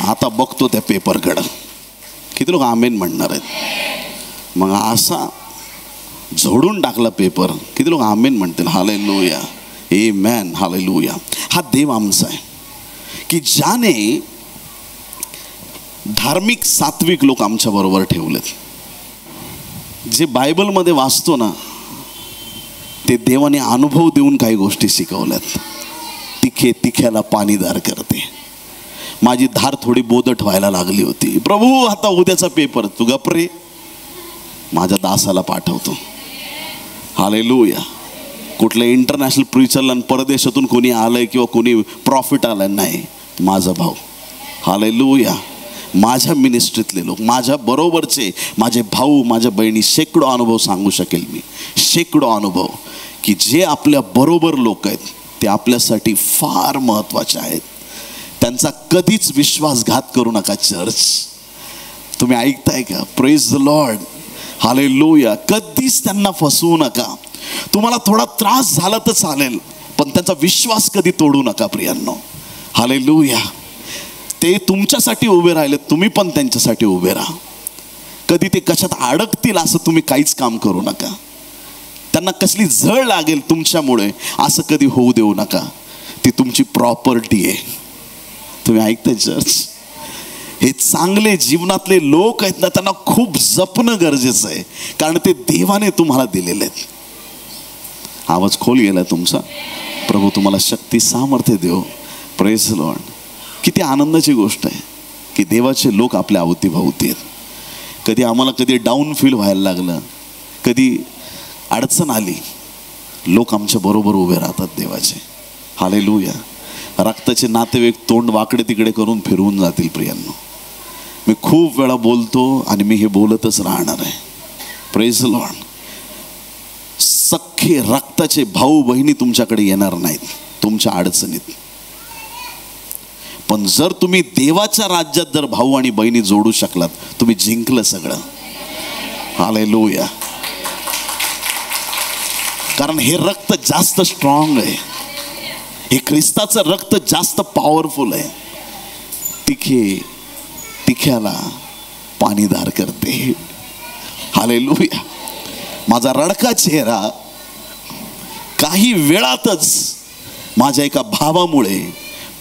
A: आता बघतो त्या पेपरकडं. किती लोक आमेन म्हणणार आहेत? मग असा झोडून टाकला पेपर. किती लोक आमेन म्हणतील? हालेलुया, आमेन, हालेलुया. हा देव आमचा आहे की ज्याने धार्मिक सात्विक लोक आमच्या बरोबर ठेवलेत. जे बायबलमध्ये वाचतो ना, ते देवाने अनुभव देऊन काही गोष्टी शिकवल्यात. तिखे तिख्याला पाणीदार करते. माझी धार थोडी बोदट व्हायला लागली होती. प्रभू आता उद्याचा पेपर, तू गप रे, माझ्या दासाला पाठवतो. हालेलुया. कुठल्या इंटरनॅशनल प्रीचरला परदेशातून कोणी आलंय किंवा कोणी प्रॉफिट आलाय नाही, माझा भाऊ. हालेलुया. माझ्या मिनिस्ट्रीतले लोक, माझ्या बरोबरचे माझे भाऊ, माझ्या बहिणी, शेकडो अनुभव सांगू शकेल मी. शेकडो अनुभव की जे आपल्या बरोबर लोक आहेत ते आपल्यासाठी फार महत्त्वाचे आहेत. त्यांचा कधीच विश्वासघात करू नका चर्च. तुम्ही ऐकताय का? Praise the Lord. हालेलुया. कधीच त्यांना फसवू नका. तुम्हाला थोडा त्रास झाला तर चालेल, पण त्यांचा विश्वास कधी तोडू नका प्रियांनो. हालेलुया. ते तुमच्यासाठी उभे राहिले, तुम्ही पण त्यांच्यासाठी उभे राहा. कधी ते कशात अडकतील असं तुम्ही काहीच काम करू नका. त्यांना कसली झळ लागेल तुमच्यामुळे असं कधी होऊ देऊ नका. ती तुमची प्रॉपर्टी आहे. तुम्ही ऐकताय चर्च? हे चांगले जीवनातले लोक आहेत ना, त्यांना खूप जपणं गरजेचं आहे, कारण ते देवाने तुम्हाला दिलेले आहेत. आवाज खोल गेला तुमचा. प्रभू तुम्हाला शक्ती सामर्थ्य देव. Praise Lord. किती आनंदाची गोष्ट आहे की देवाचे लोक आपल्या अवतीभोवती आहेत. कधी आम्हाला कधी डाऊन फील व्हायला लागलं, कधी अडचण आली, लोक आमच्या बरोबर उभे राहतात देवाचे. हालेलुया. रक्ताचे नातेवाईक तोंड वाकडे तिकडे करून फिरवून जातील प्रियांनो. मी खूप वेळा बोलतो आणि मी हे बोलतच राहणार आहे. Praise Lord. सख्खे रक्ताचे भाऊ बहिणी तुमच्याकडे येणार नाहीत तुमच्या अडचणीत, पण जर तुम्ही देवाच्या राज्यात जर भाऊ आणि बहिणी जोडू शकलात, तुम्ही जिंकलं सगळं. हालेलुया. कारण हे रक्त जास्त स्ट्रॉंग आहे. हे ख्रिस्ताचं रक्त जास्त पॉवरफुल आहे. तिखे तिख्याला पाणीदार करते. हालेलुया. माझा रडका चेहरा काही वेळातच माझ्या एका भावामुळे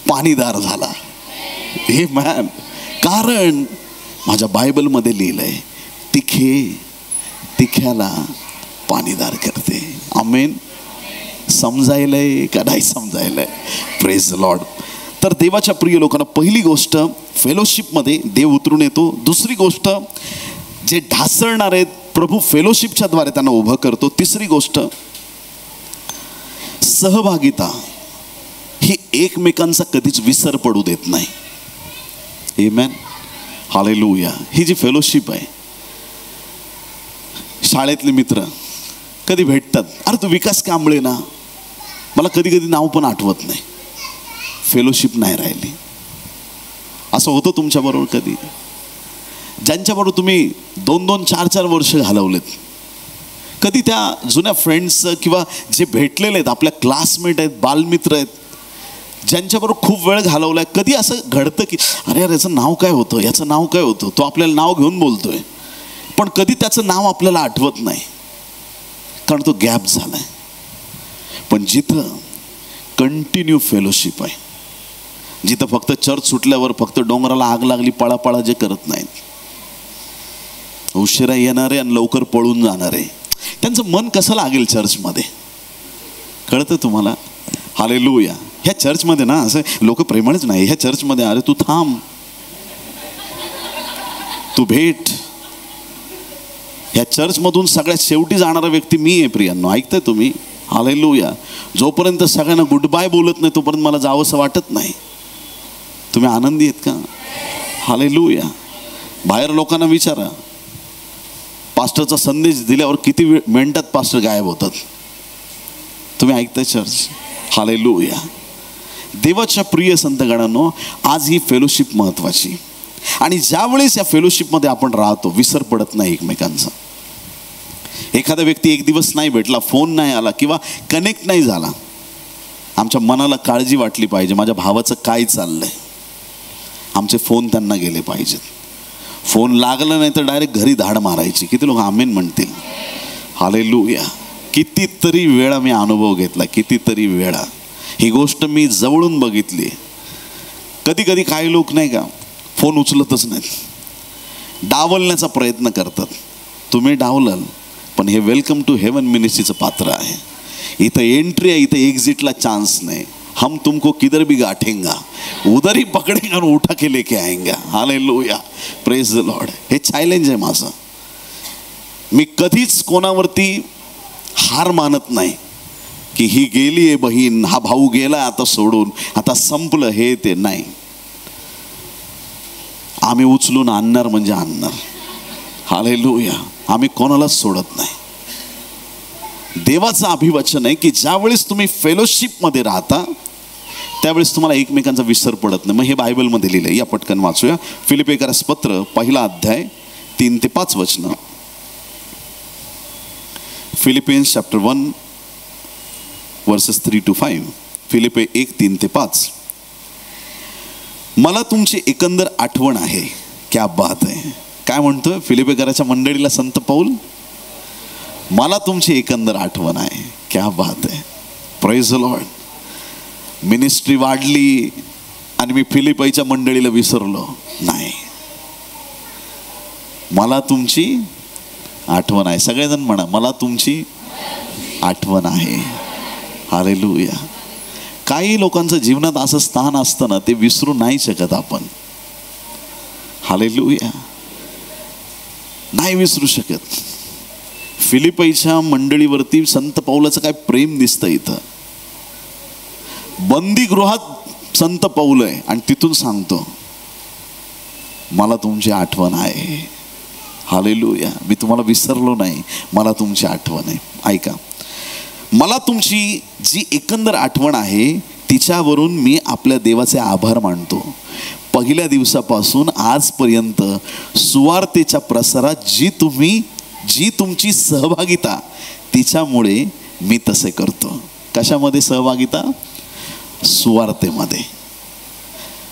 A: पाणीदार झाला. हे मॅन, कारण माझ्या बायबलमध्ये लिहिलंय तिखे तिख्याला पाणीदार करते. आमेन. समजायलंय का नाही समजायलंय? Praise Lord. तर देवाच्या प्रिय लोकांना, पहिली गोष्ट फेलोशिपमध्ये देव उतरून येतो. दुसरी गोष्ट, जे ढासळणार आहेत प्रभू फेलोशिपच्या द्वारे त्यांना उभं करतो. तिसरी गोष्ट, सहभागिता ही एकमेकांचा कधीच विसर पडू देत नाही. आमेन, हालेलुया. ही जी फेलोशिप आहे, शाळेतले मित्र कधी भेटतात, अरे तू विकास कांबळे ना, मला कधी कधी नाव पण आठवत नाही, फेलोशिप नाही राहिली. असं होतं तुमच्याबरोबर कधी? ज्यांच्याबरोबर तुम्ही 2-2, 4-4 वर्ष घालवलेत, कधी त्या जुन्या फ्रेंड्स किंवा जे भेटलेले आहेत, आपल्या क्लासमेट आहेत, बालमित्र आहेत, ज्यांच्याबरोबर खूप वेळ घालवलाय, कधी असं घडतं की अरे यार याचं नाव काय होतं, याचं नाव काय होतं, तो आपल्याला नाव घेऊन बोलतोय, पण कधी त्याचं नाव आपल्याला आठवत नाही, कारण तो गॅप झालाय. पण जिथं कंटिन्यू फेलोशिप आहे, जिथं फक्त चर्च सुटल्यावर फक्त डोंगराला आग लागली पळापळा जे करत नाहीत, उशिरा येणारे आणि लवकर पळून जाणारे, त्यांचं मन कसं लागेल चर्चमध्ये, कळतं तुम्हाला? हालेलुया. ह्या चर्चमध्ये ना असं लोक प्रेमळच नाही, ह्या चर्चमध्ये अरे तू थांब, तू भेट. ह्या चर्चमधून सगळ्यात शेवटी जाणारा व्यक्ती मी आहे प्रियांनो, ऐकताय तुम्ही? हालेलुया. जोपर्यंत सगळ्यांना गुड बाय बोलत नाही तोपर्यंत मला जावंसं वाटत नाही. तुम्ही आनंदी आहेत का? हालेलुया. बाहेर लोकांना विचारा, पास्टरचा संदेश दिल्यावर किती मिनिटात पास्टर गायब होतात. तुम्ही ऐकताय चर्च? हालेलुया. देवाच्या प्रिय संतगणांनो, आज ही फेलोशिप महत्वाची, आणि ज्यावेळेस या फेलोशिपमध्ये आपण राहतो, विसर पडत नाही एकमेकांचा. एखादा व्यक्ती एक दिवस नाही भेटला, फोन नाही आला किंवा कनेक्ट नाही झाला, आमच्या मनाला काळजी वाटली पाहिजे, माझ्या भावाचं काय चाललंय. आमचे फोन त्यांना गेले पाहिजेत. फोन लागला नाही तर डायरेक्ट घरी धाड मारायची. किती लोक आमेन म्हणतील? हालेलुया. कितीतरी वेळा मी अनुभव घेतला, कितीतरी वेळा ही गोष्ट मी जवळून बघितली. कधी कधी काही लोक नाही का फोन उचलतच नाहीत, डावलण्याचा प्रयत्न करतात. तुम्ही डावलाल, पण हे वेलकम टू हेवन मिनिस्ट्रीचं पात्र आहे. इथं एंट्री आहे, इथं एक्झिटला चान्स नाही. हम तुमको किधर भी गाठेंगा, उधर ही पकडेंगा और उठा के लेके आएंगे. हालेलुया. Praise the Lord. हे चॅलेंज आहे माझं. मी कधीच कोणावरती हार मानत नाही की ही गेली आहे बहीण, हा भाऊ गेला आता सोडून, आता संपलं, हे ते नाही. आम्ही उचलून आणणार म्हणजे आणणार. हालेलुया. आम्ही कोणालाच सोडत नाही. देवाचं अभिवचन आहे की ज्यावेळेस तुम्ही फेलोशिपमध्ये राहता त्यावेळेस तुम्हाला एकमेकांचा विसर पडत नाही. मग हे बायबलमध्ये लिहिलं, या पटकन वाचूया. फिलिपियकरास पत्र 1 अध्याय 3 ते 5 वचनं. Philippines chapter 1 versus 3 to 5. Philippe 1, 3 ते 5. मला तुमची एकंदर आठवण आहे. क्या बात आहे. काय म्हणतोय फिलिपेकराच्या मंडळीला संत पौल? मला तुमची एकंदर आठवण आहे. क्या बात आहे. Praise the Lord. मिनिस्ट्री वाढली आणि मी फिलिपाईच्या मंडळीला विसरलो नाही. मला तुमची आठवण आहे. सगळेजण म्हणा, मला तुमची आठवण आहे. हालेलुया. काही लोकांचं जीवनात असं स्थान असतं ना, ते विसरू नाही शकत आपण. हालेलुया. नाही विसरू शकत. फिलिपाईच्या मंडळीवरती संत पौलाचं काय प्रेम दिसतं. इथं बंदीगृहात संत पौल आहे आणि तिथून सांगतो, मला तुमची आठवण आहे. हालेलुया. मी तुम्हाला विसरलो नाही, मला तुमची आठवण आहे. ऐका, मला तुमची जी एकंदर आठवण आहे तिच्यावरून मी आपल्या देवाचे आभार मानतो. पहिल्या दिवसापासून आजपर्यंत सुवार्तेच्या प्रसारात जी तुमची सहभागिता, तिच्यामुळे मी तसे करतो. कशामध्ये सहभागिता? सुवार्तेमध्ये.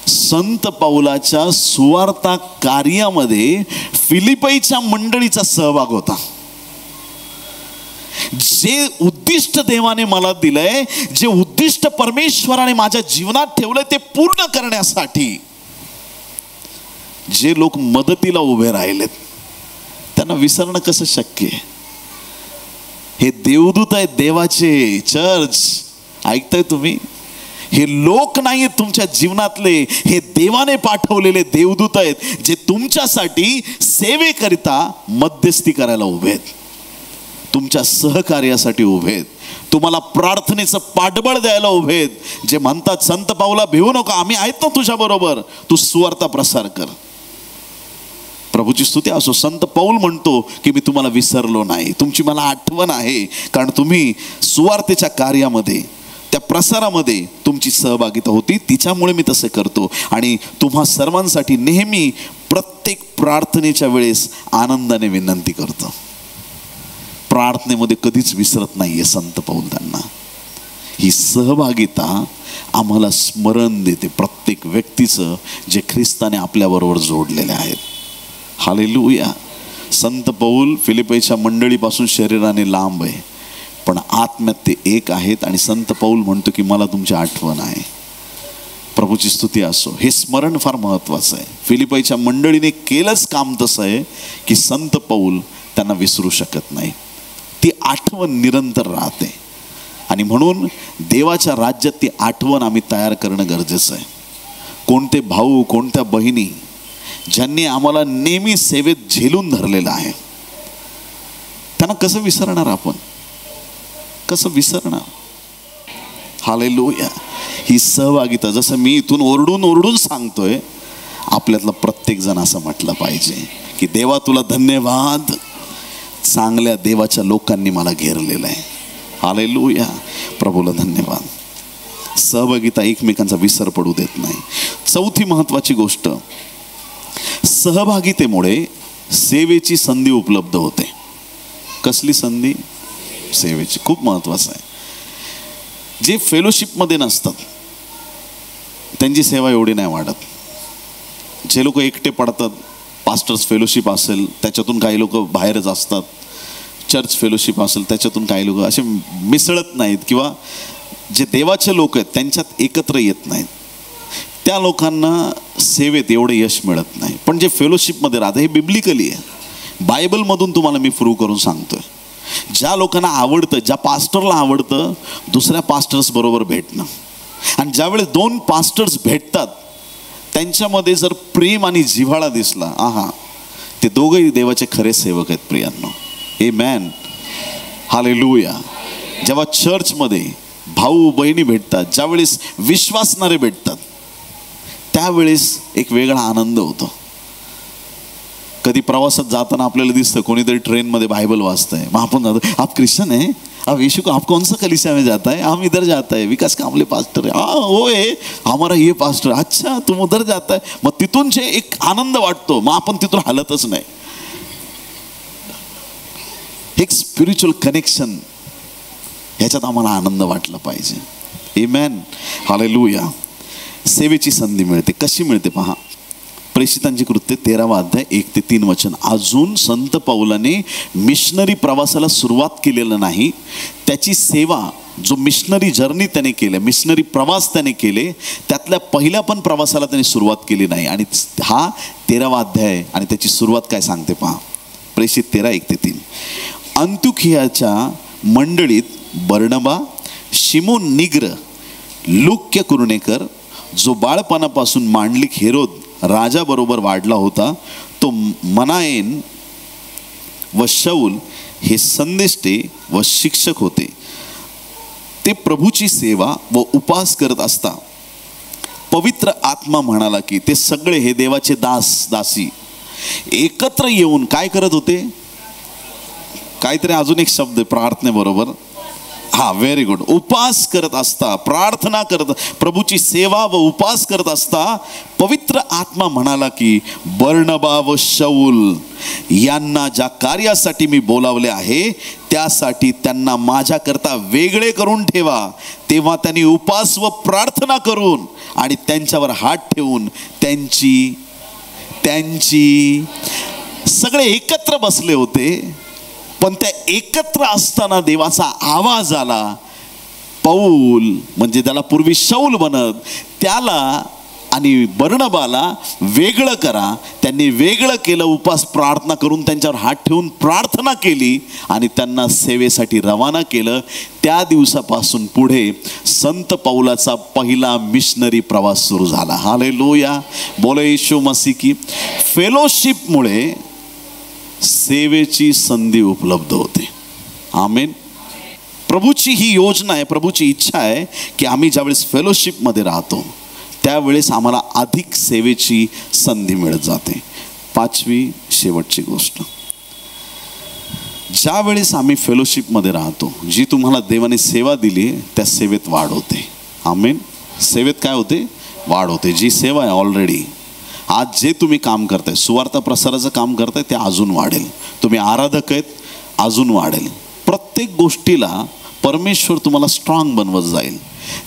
A: संत पौलाच्या सुवार्ता कार्यामध्ये फिलिपाईच्या मंडळीचा सहभाग होता. जे उद्दिष्ट देवाने मला दिलंय, जे उद्दिष्ट परमेश्वराने माझ्या जीवनात ठेवलंय, ते पूर्ण करण्यासाठी जे लोक मदतीला उभे राहिलेत त्यांना विसरणं कसं शक्य आहे? हे देवदूत आहेत देवाचे. चर्च, ऐकताय तुम्ही? हे लोक नाही आहेत तुमच्या जीवनातले, हे देवाने पाठवलेले देवदूत आहेत, जे तुमच्यासाठी सेवेकरिता मध्यस्थी करायला उभे आहेत, तुमच्या सहकार्यासाठी उभे आहेत, तुम्हाला प्रार्थनेचं पाठबळ द्यायला उभे आहेत, जे म्हणतात संत पाऊला भिवू नका, आम्ही आहेत ना तुझ्या बरोबर, तू सुवार्ता प्रसार कर. प्रभूची स्तुती असो. संत पौल म्हणतो की मी तुम्हाला विसरलो नाही, तुमची मला आठवण आहे, कारण तुम्ही सुवार्तेच्या कार्यामध्ये, त्या प्रसारामध्ये तुमची सहभागिता होती, तिच्यामुळे मी तसे करतो. आणि तुम्हा सर्वांसाठी नेहमी प्रत्येक प्रार्थनेच्या वेळेस आनंदाने विनंती करतो. प्रार्थनेमध्ये कधीच विसरत नाहीये संत पौल. त्यांना ही सहभागिता आम्हाला स्मरण देते प्रत्येक व्यक्तीचं जे ख्रिस्ताने आपल्याबरोबर जोडलेले आहेत. हालेलुया. संत पौल फिलिप्पीच्या मंडळीपासून शरीराने लांब आहे, पण आत्म्यात ते एक आहेत. आणि संत पौल म्हणतो की मला तुमची आठवण आहे. प्रभूची स्तुती असो. हे स्मरण फार महत्त्वाचं आहे. फिलिप्पीच्या मंडळीने केलंच काम तसं आहे की संत पौल त्यांना विसरू शकत नाही. ती आठवण निरंतर राहते. आणि म्हणून देवाच्या राज्यात ती आठवण आम्ही तयार करणं गरजेचं आहे. कोणते भाऊ, कोणत्या बहिणी ज्यांनी आम्हाला नेहमी सेवेत झेलून धरलेलं आहे, त्यांना कसं विसरणार आपण? कसं विसरणार? हालेलुया. ही सहभागिता, जसं मी इथून ओरडून ओरडून सांगतोय, आपल्यातला प्रत्येक जण असं म्हटलं पाहिजे की देवा तुला धन्यवाद, चांगल्या देवाच्या लोकांनी मला घेरलेलं आहे. हालेलुया. प्रभूला धन्यवाद. सहभागिता एकमेकांचा विसर पडू देत नाही. चौथी महत्त्वाची गोष्ट, सहभागितेमुळे सेवेची संधी उपलब्ध होते. कसली संधी? सेवेची. खूप महत्त्वाचं आहे. जे फेलोशिपमध्ये नसतात त्यांची सेवा एवढी नाही वाढत. जे लोक एकटे पडतात, पास्टर्स फेलोशिप असेल त्याच्यातून काही लोक बाहेरच असतात, चर्च फेलोशिप असेल त्याच्यातून काही लोक असे मिसळत नाहीत, किंवा जे देवाचे लोक आहेत त्यांच्यात एकत्र येत नाहीत, त्या लोकांना सेवेत एवढं यश मिळत नाही. पण जे फेलोशिपमध्ये राहतं, हे बिब्लिकली आहे, बायबलमधून तुम्हाला मी प्रूव्ह करून सांगतोय. ज्या लोकांना आवडतं, ज्या पास्टरला आवडतं दुसऱ्या पास्टर्स बरोबर भेटणं, आणि ज्यावेळेस दोन पास्टर्स भेटतात त्यांच्यामध्ये जर प्रेम आणि जिव्हाळा दिसला, आहा, ते दोघंही देवाचे खरे सेवक आहेत प्रियांनो. आमेन. हालेलुया. जेव्हा चर्चमध्ये भाऊ बहिणी भेटतात, ज्यावेळेस विश्वासणारे भेटतात, त्यावेळेस एक वेगळा आनंद होतो. कधी प्रवासात जाताना आपल्याला दिसतं कोणीतरी ट्रेनमध्ये बायबल वाचतंय, मग आपण जातो, आप ख्रिश्चन है? अब यीशु को आप कौन सा कलीसिया में जाता है? हम इधर जाता है, विकास कांबले पास्टर है. हाँ वो है हमारा ये पास्टर. अच्छा तुम उधर जाता है. मग तिथून जे एक आनंद वाटतो, मग आपण तिथून हलतच नाही. एक स्पिरिच्युअल कनेक्शन, ह्याच्यात आम्हाला आनंद वाटला पाहिजे. आमेन. हालेलुया. सेवेची संधी मिळते. कशी मिळते पहा. प्रेषितांची कृत्य 13वा अध्याय 1 ते 3 वचन. अजून संत पौलाने मिशनरी प्रवासाला सुरुवात केलेलं नाही. त्याची सेवा, जो मिशनरी जर्नी त्याने केलं, मिशनरी प्रवास त्याने केले, त्यातल्या पहिल्या पण प्रवासाला त्याने सुरुवात केली नाही. आणि हा 13वा अध्याय आणि त्याची सुरुवात काय सांगते पहा. प्रेषित 13 1 ते 3. अंत्योखियाच्या मंडळीत बर्नबा, शिमोन निग्र, लूक्य कुरणेकर, जो बाळपणापासून मांडलिक हेरोद राजाबरोबर वाढला होता, तो मनाएन व शौल हे संदेष्टे व शिक्षक होते. ते प्रभूची सेवा व उपास करत असता पवित्र आत्मा म्हणाला की ते सगळे, हे देवाचे दास दासी, एकत्र येऊन काय करत होते? काहीतरी अजून एक शब्द प्रार्थनेबरोबर, हा व्हेरी गुड, उपास करत असता, प्रार्थना करत, प्रभूची सेवा व उपास करत असता पवित्र आत्मा म्हणाला की बर्नबा व शौल यांना ज्या कार्यासाठी मी बोलावले आहे त्यासाठी त्यांना माझ्याकरता वेगळे करून ठेवा. तेव्हा त्यांनी उपास व प्रार्थना करून आणि त्यांच्यावर हात ठेवून त्यांची सगळे एकत्र बसले होते. पण त्या एकत्र असताना देवाचा आवाज आला, पौल म्हणजे त्याला पूर्वी शौल बनत, त्याला आणि बर्नबाला वेगळं करा. त्यांनी वेगळं केलं, उपास प्रार्थना करून त्यांच्यावर हात ठेवून प्रार्थना केली आणि त्यांना सेवेसाठी रवाना केलं. त्या दिवसापासून पुढे संत पौलाचा पहिला मिशनरी प्रवास सुरू झाला. हालेलुया. बोले येशू मसीह की. फेलोशिपमुळे सेवेची संधी उपलब्ध होते. आमेन. प्रभूची ही योजना आहे, प्रभूची इच्छा आहे की आम्ही ज्यावेळेस फेलोशिपमध्ये राहतो त्यावेळेस आम्हाला अधिक सेवेची संधी मिळत जाते. पाचवी शेवटची गोष्ट, ज्यावेळेस आम्ही फेलोशिपमध्ये राहतो, जी तुम्हाला देवाने सेवा दिली त्या सेवेत वाढ होते. आमेन. सेवेत काय होते? वाढ होते. जी सेवा आहे ऑलरेडी, आज जे तुम्ही काम करताय, सुवार्ता प्रसाराचं काम करताय, ते अजून वाढेल. तुम्ही आराधक आहेत, अजून वाढेल. प्रत्येक गोष्टीला परमेश्वर तुम्हाला स्ट्रॉंग बनवत जाईल.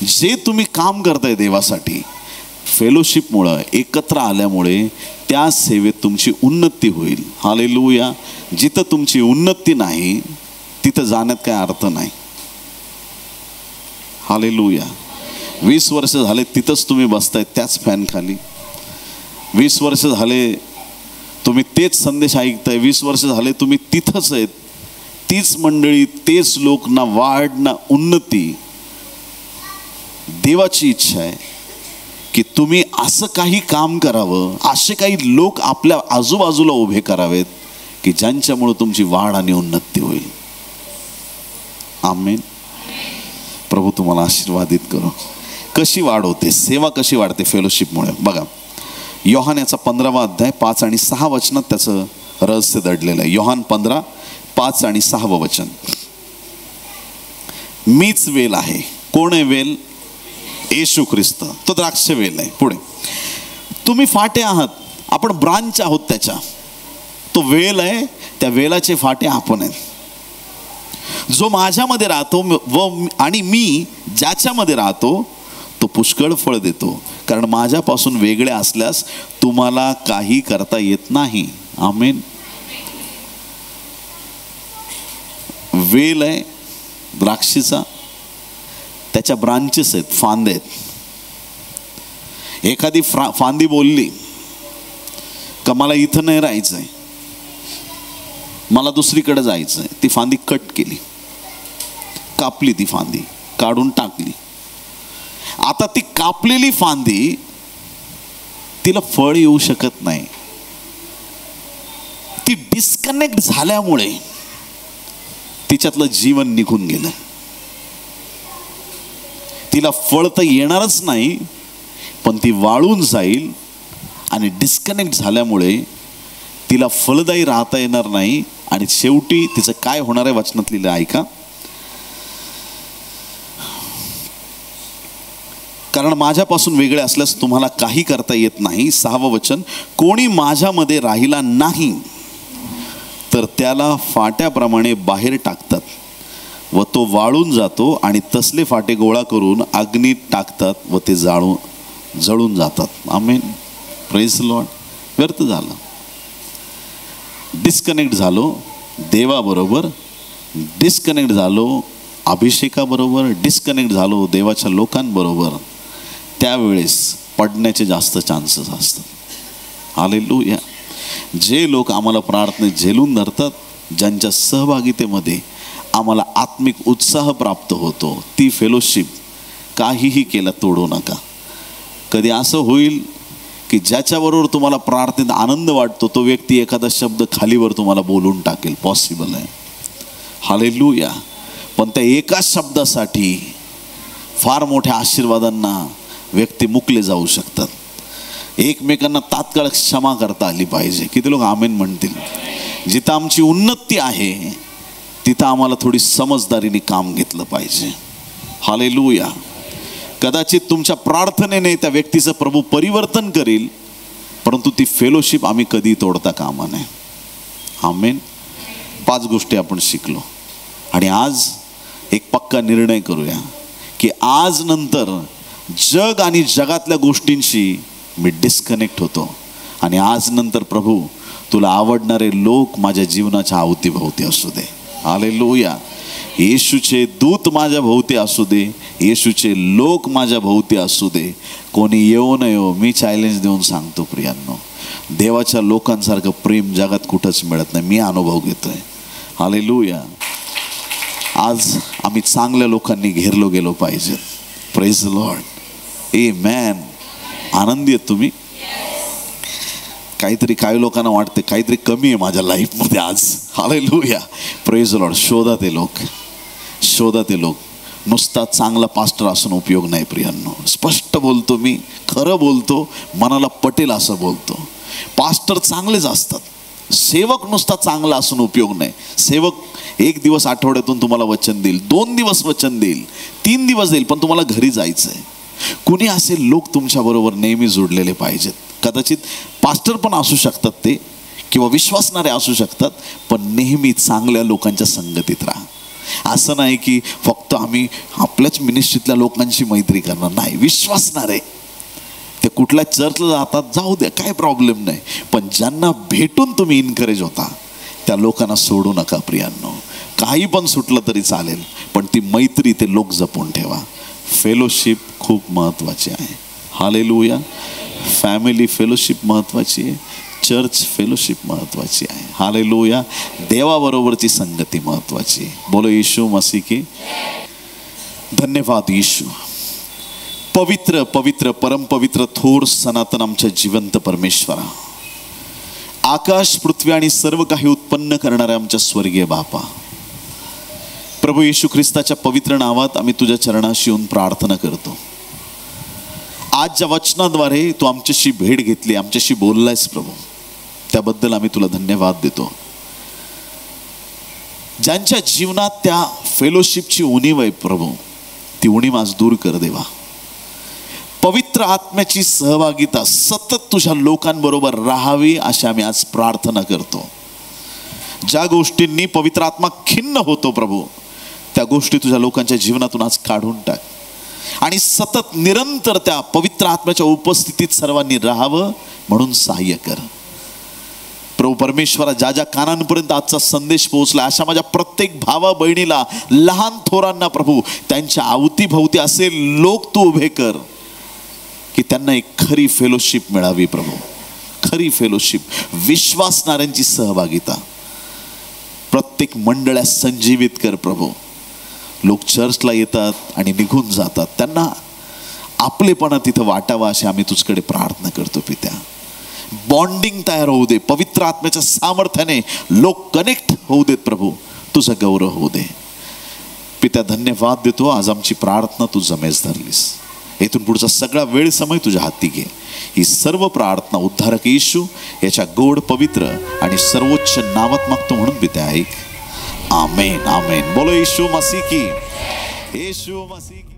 A: जे तुम्ही काम करताय देवासाठी, फेलोशिपमुळं, एकत्र आल्यामुळे त्या सेवेत तुमची उन्नती होईल. हालेलुया. जिथं तुमची उन्नती नाही तिथं जाण्यात काय अर्थ नाही. हालेलुया. 20 वर्ष झाले तिथंच तुम्ही बसताय त्याच फॅन खाली. 20 वर्ष झाले तुम्ही तेच संदेश ऐकताय. 20 वर्ष झाले तुम्ही तिथंच आहेत. तीच मंडळी, तेच लोक, ना वाढ ना उन्नती. देवाची इच्छा आहे की तुम्ही असं काही काम करावं, असे काही लोक आपल्या आजूबाजूला उभे करावेत की ज्यांच्यामुळे तुमची वाढ आणि उन्नती होईल. आमेन. प्रभू तुम्हाला आशीर्वादित करो. कशी वाढ होते, सेवा कशी वाढते फेलोशिपमुळे? बघा, योहान याचा 15वा अध्याय 5 आणि 6 वचनात त्याचं रहस्य दडलेलं आहे. योहान 15, 5 आणि 6 वचन. मीच वेल आहे. कोण आहे वेल? येशू ख्रिस्त. तो द्राक्ष वेल आहे. पुढे, तुम्ही फाटे आहात, आपण ब्रांच आहोत त्याच्या. तो वेल आहे, त्या वेलाचे फाटे आपण आहेत. जो माझ्यामध्ये राहतो आणि मी ज्याच्यामध्ये राहतो तो पुष्कळ फळ देतो, कारण माझ्यापासून वेगळे असल्यास तुम्हाला काही करता येत नाही. आमेन. वेल आहे द्राक्षीचा, त्याच्या ब्रांचेस आहेत, फांदे आहेत. एखादी फांदी बोलली का मला इथं नाही राहायचंय, मला दुसरीकडे जायचंय, ती फांदी कट केली, कापली, ती फांदी काढून टाकली. आता ती कापलेली फांदी, तिला फळ येऊ शकत नाही. ती डिस्कनेक्ट झाल्यामुळे तिच्यातलं जीवन निघून गेलं. तिला फळ तर येणारच नाही, पण ती वाळून जाईल. आणि डिस्कनेक्ट झाल्यामुळे तिला फलदायी राहता येणार नाही. आणि शेवटी तिचं काय होणार आहे वचनात लिहिलं, ऐका. कारण माझ्यापासून वेगळे असल्यास तुम्हाला काही करता येत नाही. 6वं वचन, कोणी माझ्यामध्ये राहिला नाही तर त्याला फाट्याप्रमाणे बाहेर टाकतात व तो वाळून जातो, आणि तसले फाटे गोळा करून अग्नीत टाकतात व ते जळून जातात. आमेन. Praise Lord. व्यर्थ झालं. डिस्कनेक्ट झालो देवाबरोबर, डिस्कनेक्ट झालो अभिषेकाबरोबर, डिस्कनेक्ट झालो देवाच्या लोकांबरोबर, त्यावेळेस पडण्याचे जास्त चान्सेस असतात. हालेलुया. जे लोक आम्हाला प्रार्थनेत झेलून धरतात, ज्यांच्या सहभागितेमध्ये आम्हाला आत्मिक उत्साह प्राप्त होतो, ती फेलोशिप काहीही केलं तोडू नका. कधी असं होईल की ज्याच्याबरोबर तुम्हाला प्रार्थनेत आनंद वाटतो तो व्यक्ती एखादा शब्द खालीवर तुम्हाला बोलून टाकेल. पॉसिबल आहे. हालेलुया. पण त्या एका शब्दासाठी फार मोठ्या आशीर्वादांना व्यक्ती मुकले जाऊ शकतात. एकमेकांना तात्काळ क्षमा करता आली पाहिजे. किती लोक आमेन म्हणतील? जिथं आमची उन्नती आहे तिथं आम्हाला थोडी समजदारीने काम घेतलं पाहिजे. हालेलुया. कदाचित तुमच्या प्रार्थनेने त्या व्यक्तीचं प्रभू परिवर्तन करील, परंतु ती फेलोशिप आम्ही कधी तोडता कामा नये. आमेन. 5 गोष्टी आपण शिकलो. आणि आज एक पक्का निर्णय करूया की आज नंतर जग आणि जगातल्या गोष्टींशी मी डिस्कनेक्ट होतो. आणि आज नंतर प्रभू तुला आवडणारे लोक माझ्या जीवनाच्या अवतीभोवती असू दे. हालेलुया. येशूचे दूत माझ्या भोवती असू दे, येशूचे लोक माझ्या भोवती असू दे. कोणी येऊ न येऊ, मी चॅलेंज देऊन सांगतो प्रियांनो, देवाच्या लोकांसारखं प्रेम जगात कुठंच मिळत नाही. मी अनुभव घेतोय. हालेलुया. आज आम्ही चांगल्या लोकांनी घेरलो गेलो पाहिजे. Praise Lord. आमेन. आनंदी आहेत तुम्ही? काहीतरी काही लोकांना वाटते काहीतरी कमी आहे माझ्या लाईफमध्ये आज. हालेलुया. Praise Lord. शोधा ते लोक, शोधा ते लोक. नुसता चांगला पास्टर असून उपयोग नाही प्रियांनो. स्पष्ट बोलतो मी, खरं बोलतो, मनाला पटेल असं बोलतो. पास्टर चांगलेच असतात, सेवक नुसता चांगला असून उपयोग नाही. सेवक 1 दिवस आठवड्यातून तुम्हाला वचन देईल, 2 दिवस वचन देईल, 3 दिवस देईल, पण तुम्हाला घरी जायचं आहे. कुणी असे लोक तुमच्याबरोबर नेहमी जोडलेले पाहिजेत. कदाचित पास्टर पण असू शकतात ते, किंवा विश्वासणारे असू शकतात, पण नेहमी चांगल्या लोकांच्या संगतीत राहा. असं नाही की फक्त आम्ही आपल्याच मिनिस्ट्रीतल्या लोकांशी मैत्री करणार, नाही. विश्वासणारे ते कुठल्या चर्चला जातात, जाऊ द्या, काय प्रॉब्लेम नाही, पण ज्यांना भेटून तुम्ही इन्करेज होता त्या लोकांना सोडू नका प्रियांनो. काही पण सुटलं तरी चालेल, पण ती मैत्री ते लोक जपून ठेवा. फेलोशिप खूप महत्त्वाची आहे. हालेलुया. फॅमिली फेलोशिप महत्त्वाची आहे, चर्च फेलोशिप महत्त्वाची आहे. हालेलुया. देवाबरोबरची संगती महत्त्वाची आहे. बोलो येशू मसीह की. धन्यवाद येशू. पवित्र पवित्र परमपवित्र थोर सनातन आमच्या जिवंत परमेश्वरा, आकाश पृथ्वी आणि सर्व काही उत्पन्न करणाऱ्या आमच्या स्वर्गीय बापा, प्रभू येशू ख्रिस्ताच्या पवित्र नावात आम्ही तुझ्या चरणाशी येऊन प्रार्थना करतो. आज ज्या वचनाद्वारे तू आमच्याशी भेट घेतली, आमच्याशी बोललायस प्रभू, त्याबद्दल आम्ही तुला धन्यवाद देतो. ज्यांच्या जीवनात त्या फेलोशिपची उणीव आहे प्रभू, ती उणीव आज दूर कर देवा. पवित्र आत्म्याची सहभागिता सतत तुझ्या लोकांबरोबर राहावी अशी आम्ही आज प्रार्थना करतो. ज्या गोष्टींनी पवित्र आत्मा खिन्न होतो प्रभू, त्या गोष्टी तुझ्या लोकांच्या जीवनातून आज काढून टाक आणि सतत निरंतर त्या पवित्र आत्म्याच्या उपस्थितीत सर्वांनी राहावं म्हणून सहाय्य कर. प्रभू परमेश्वरा, ज्या ज्या कानांपर्यंत आजचा संदेश पोहोचला, अशा माझ्या प्रत्येक भावा बहिणीला, लहान थोरांना प्रभू, त्यांच्या अवतीभवती असे लोक तू उभे कर की त्यांना एक खरी फेलोशिप मिळावी प्रभू. खरी फेलोशिप, विश्वासणाऱ्यांची सहभागिता प्रत्येक मंडळात संजीवित कर प्रभू. लोक चर्चला येतात आणि निघून जातात, त्यांना आपलेपणा तिथं वाटावा अशी आम्ही तुझकडे प्रार्थना करतो पित्या. बॉन्डिंग तयार होऊ दे, पवित्र आत्म्याच्या सामर्थ्याने लोक कनेक्ट होऊ देत प्रभू, तुझा गौरव होऊ दे पित्या. धन्यवाद देतो, आज आमची प्रार्थना तू जमेस धरलीस. इथून पुढचा सगळा वेळ समय तुझ्या हाती घे. ही सर्व प्रार्थना उद्धारक येशू याच्या गोड पवित्र आणि सर्वोच्च नावात मागतो म्हणून पित्या ऐक. आमेन आमेन. बोलो येशू मसीह की. येशू मसीह की.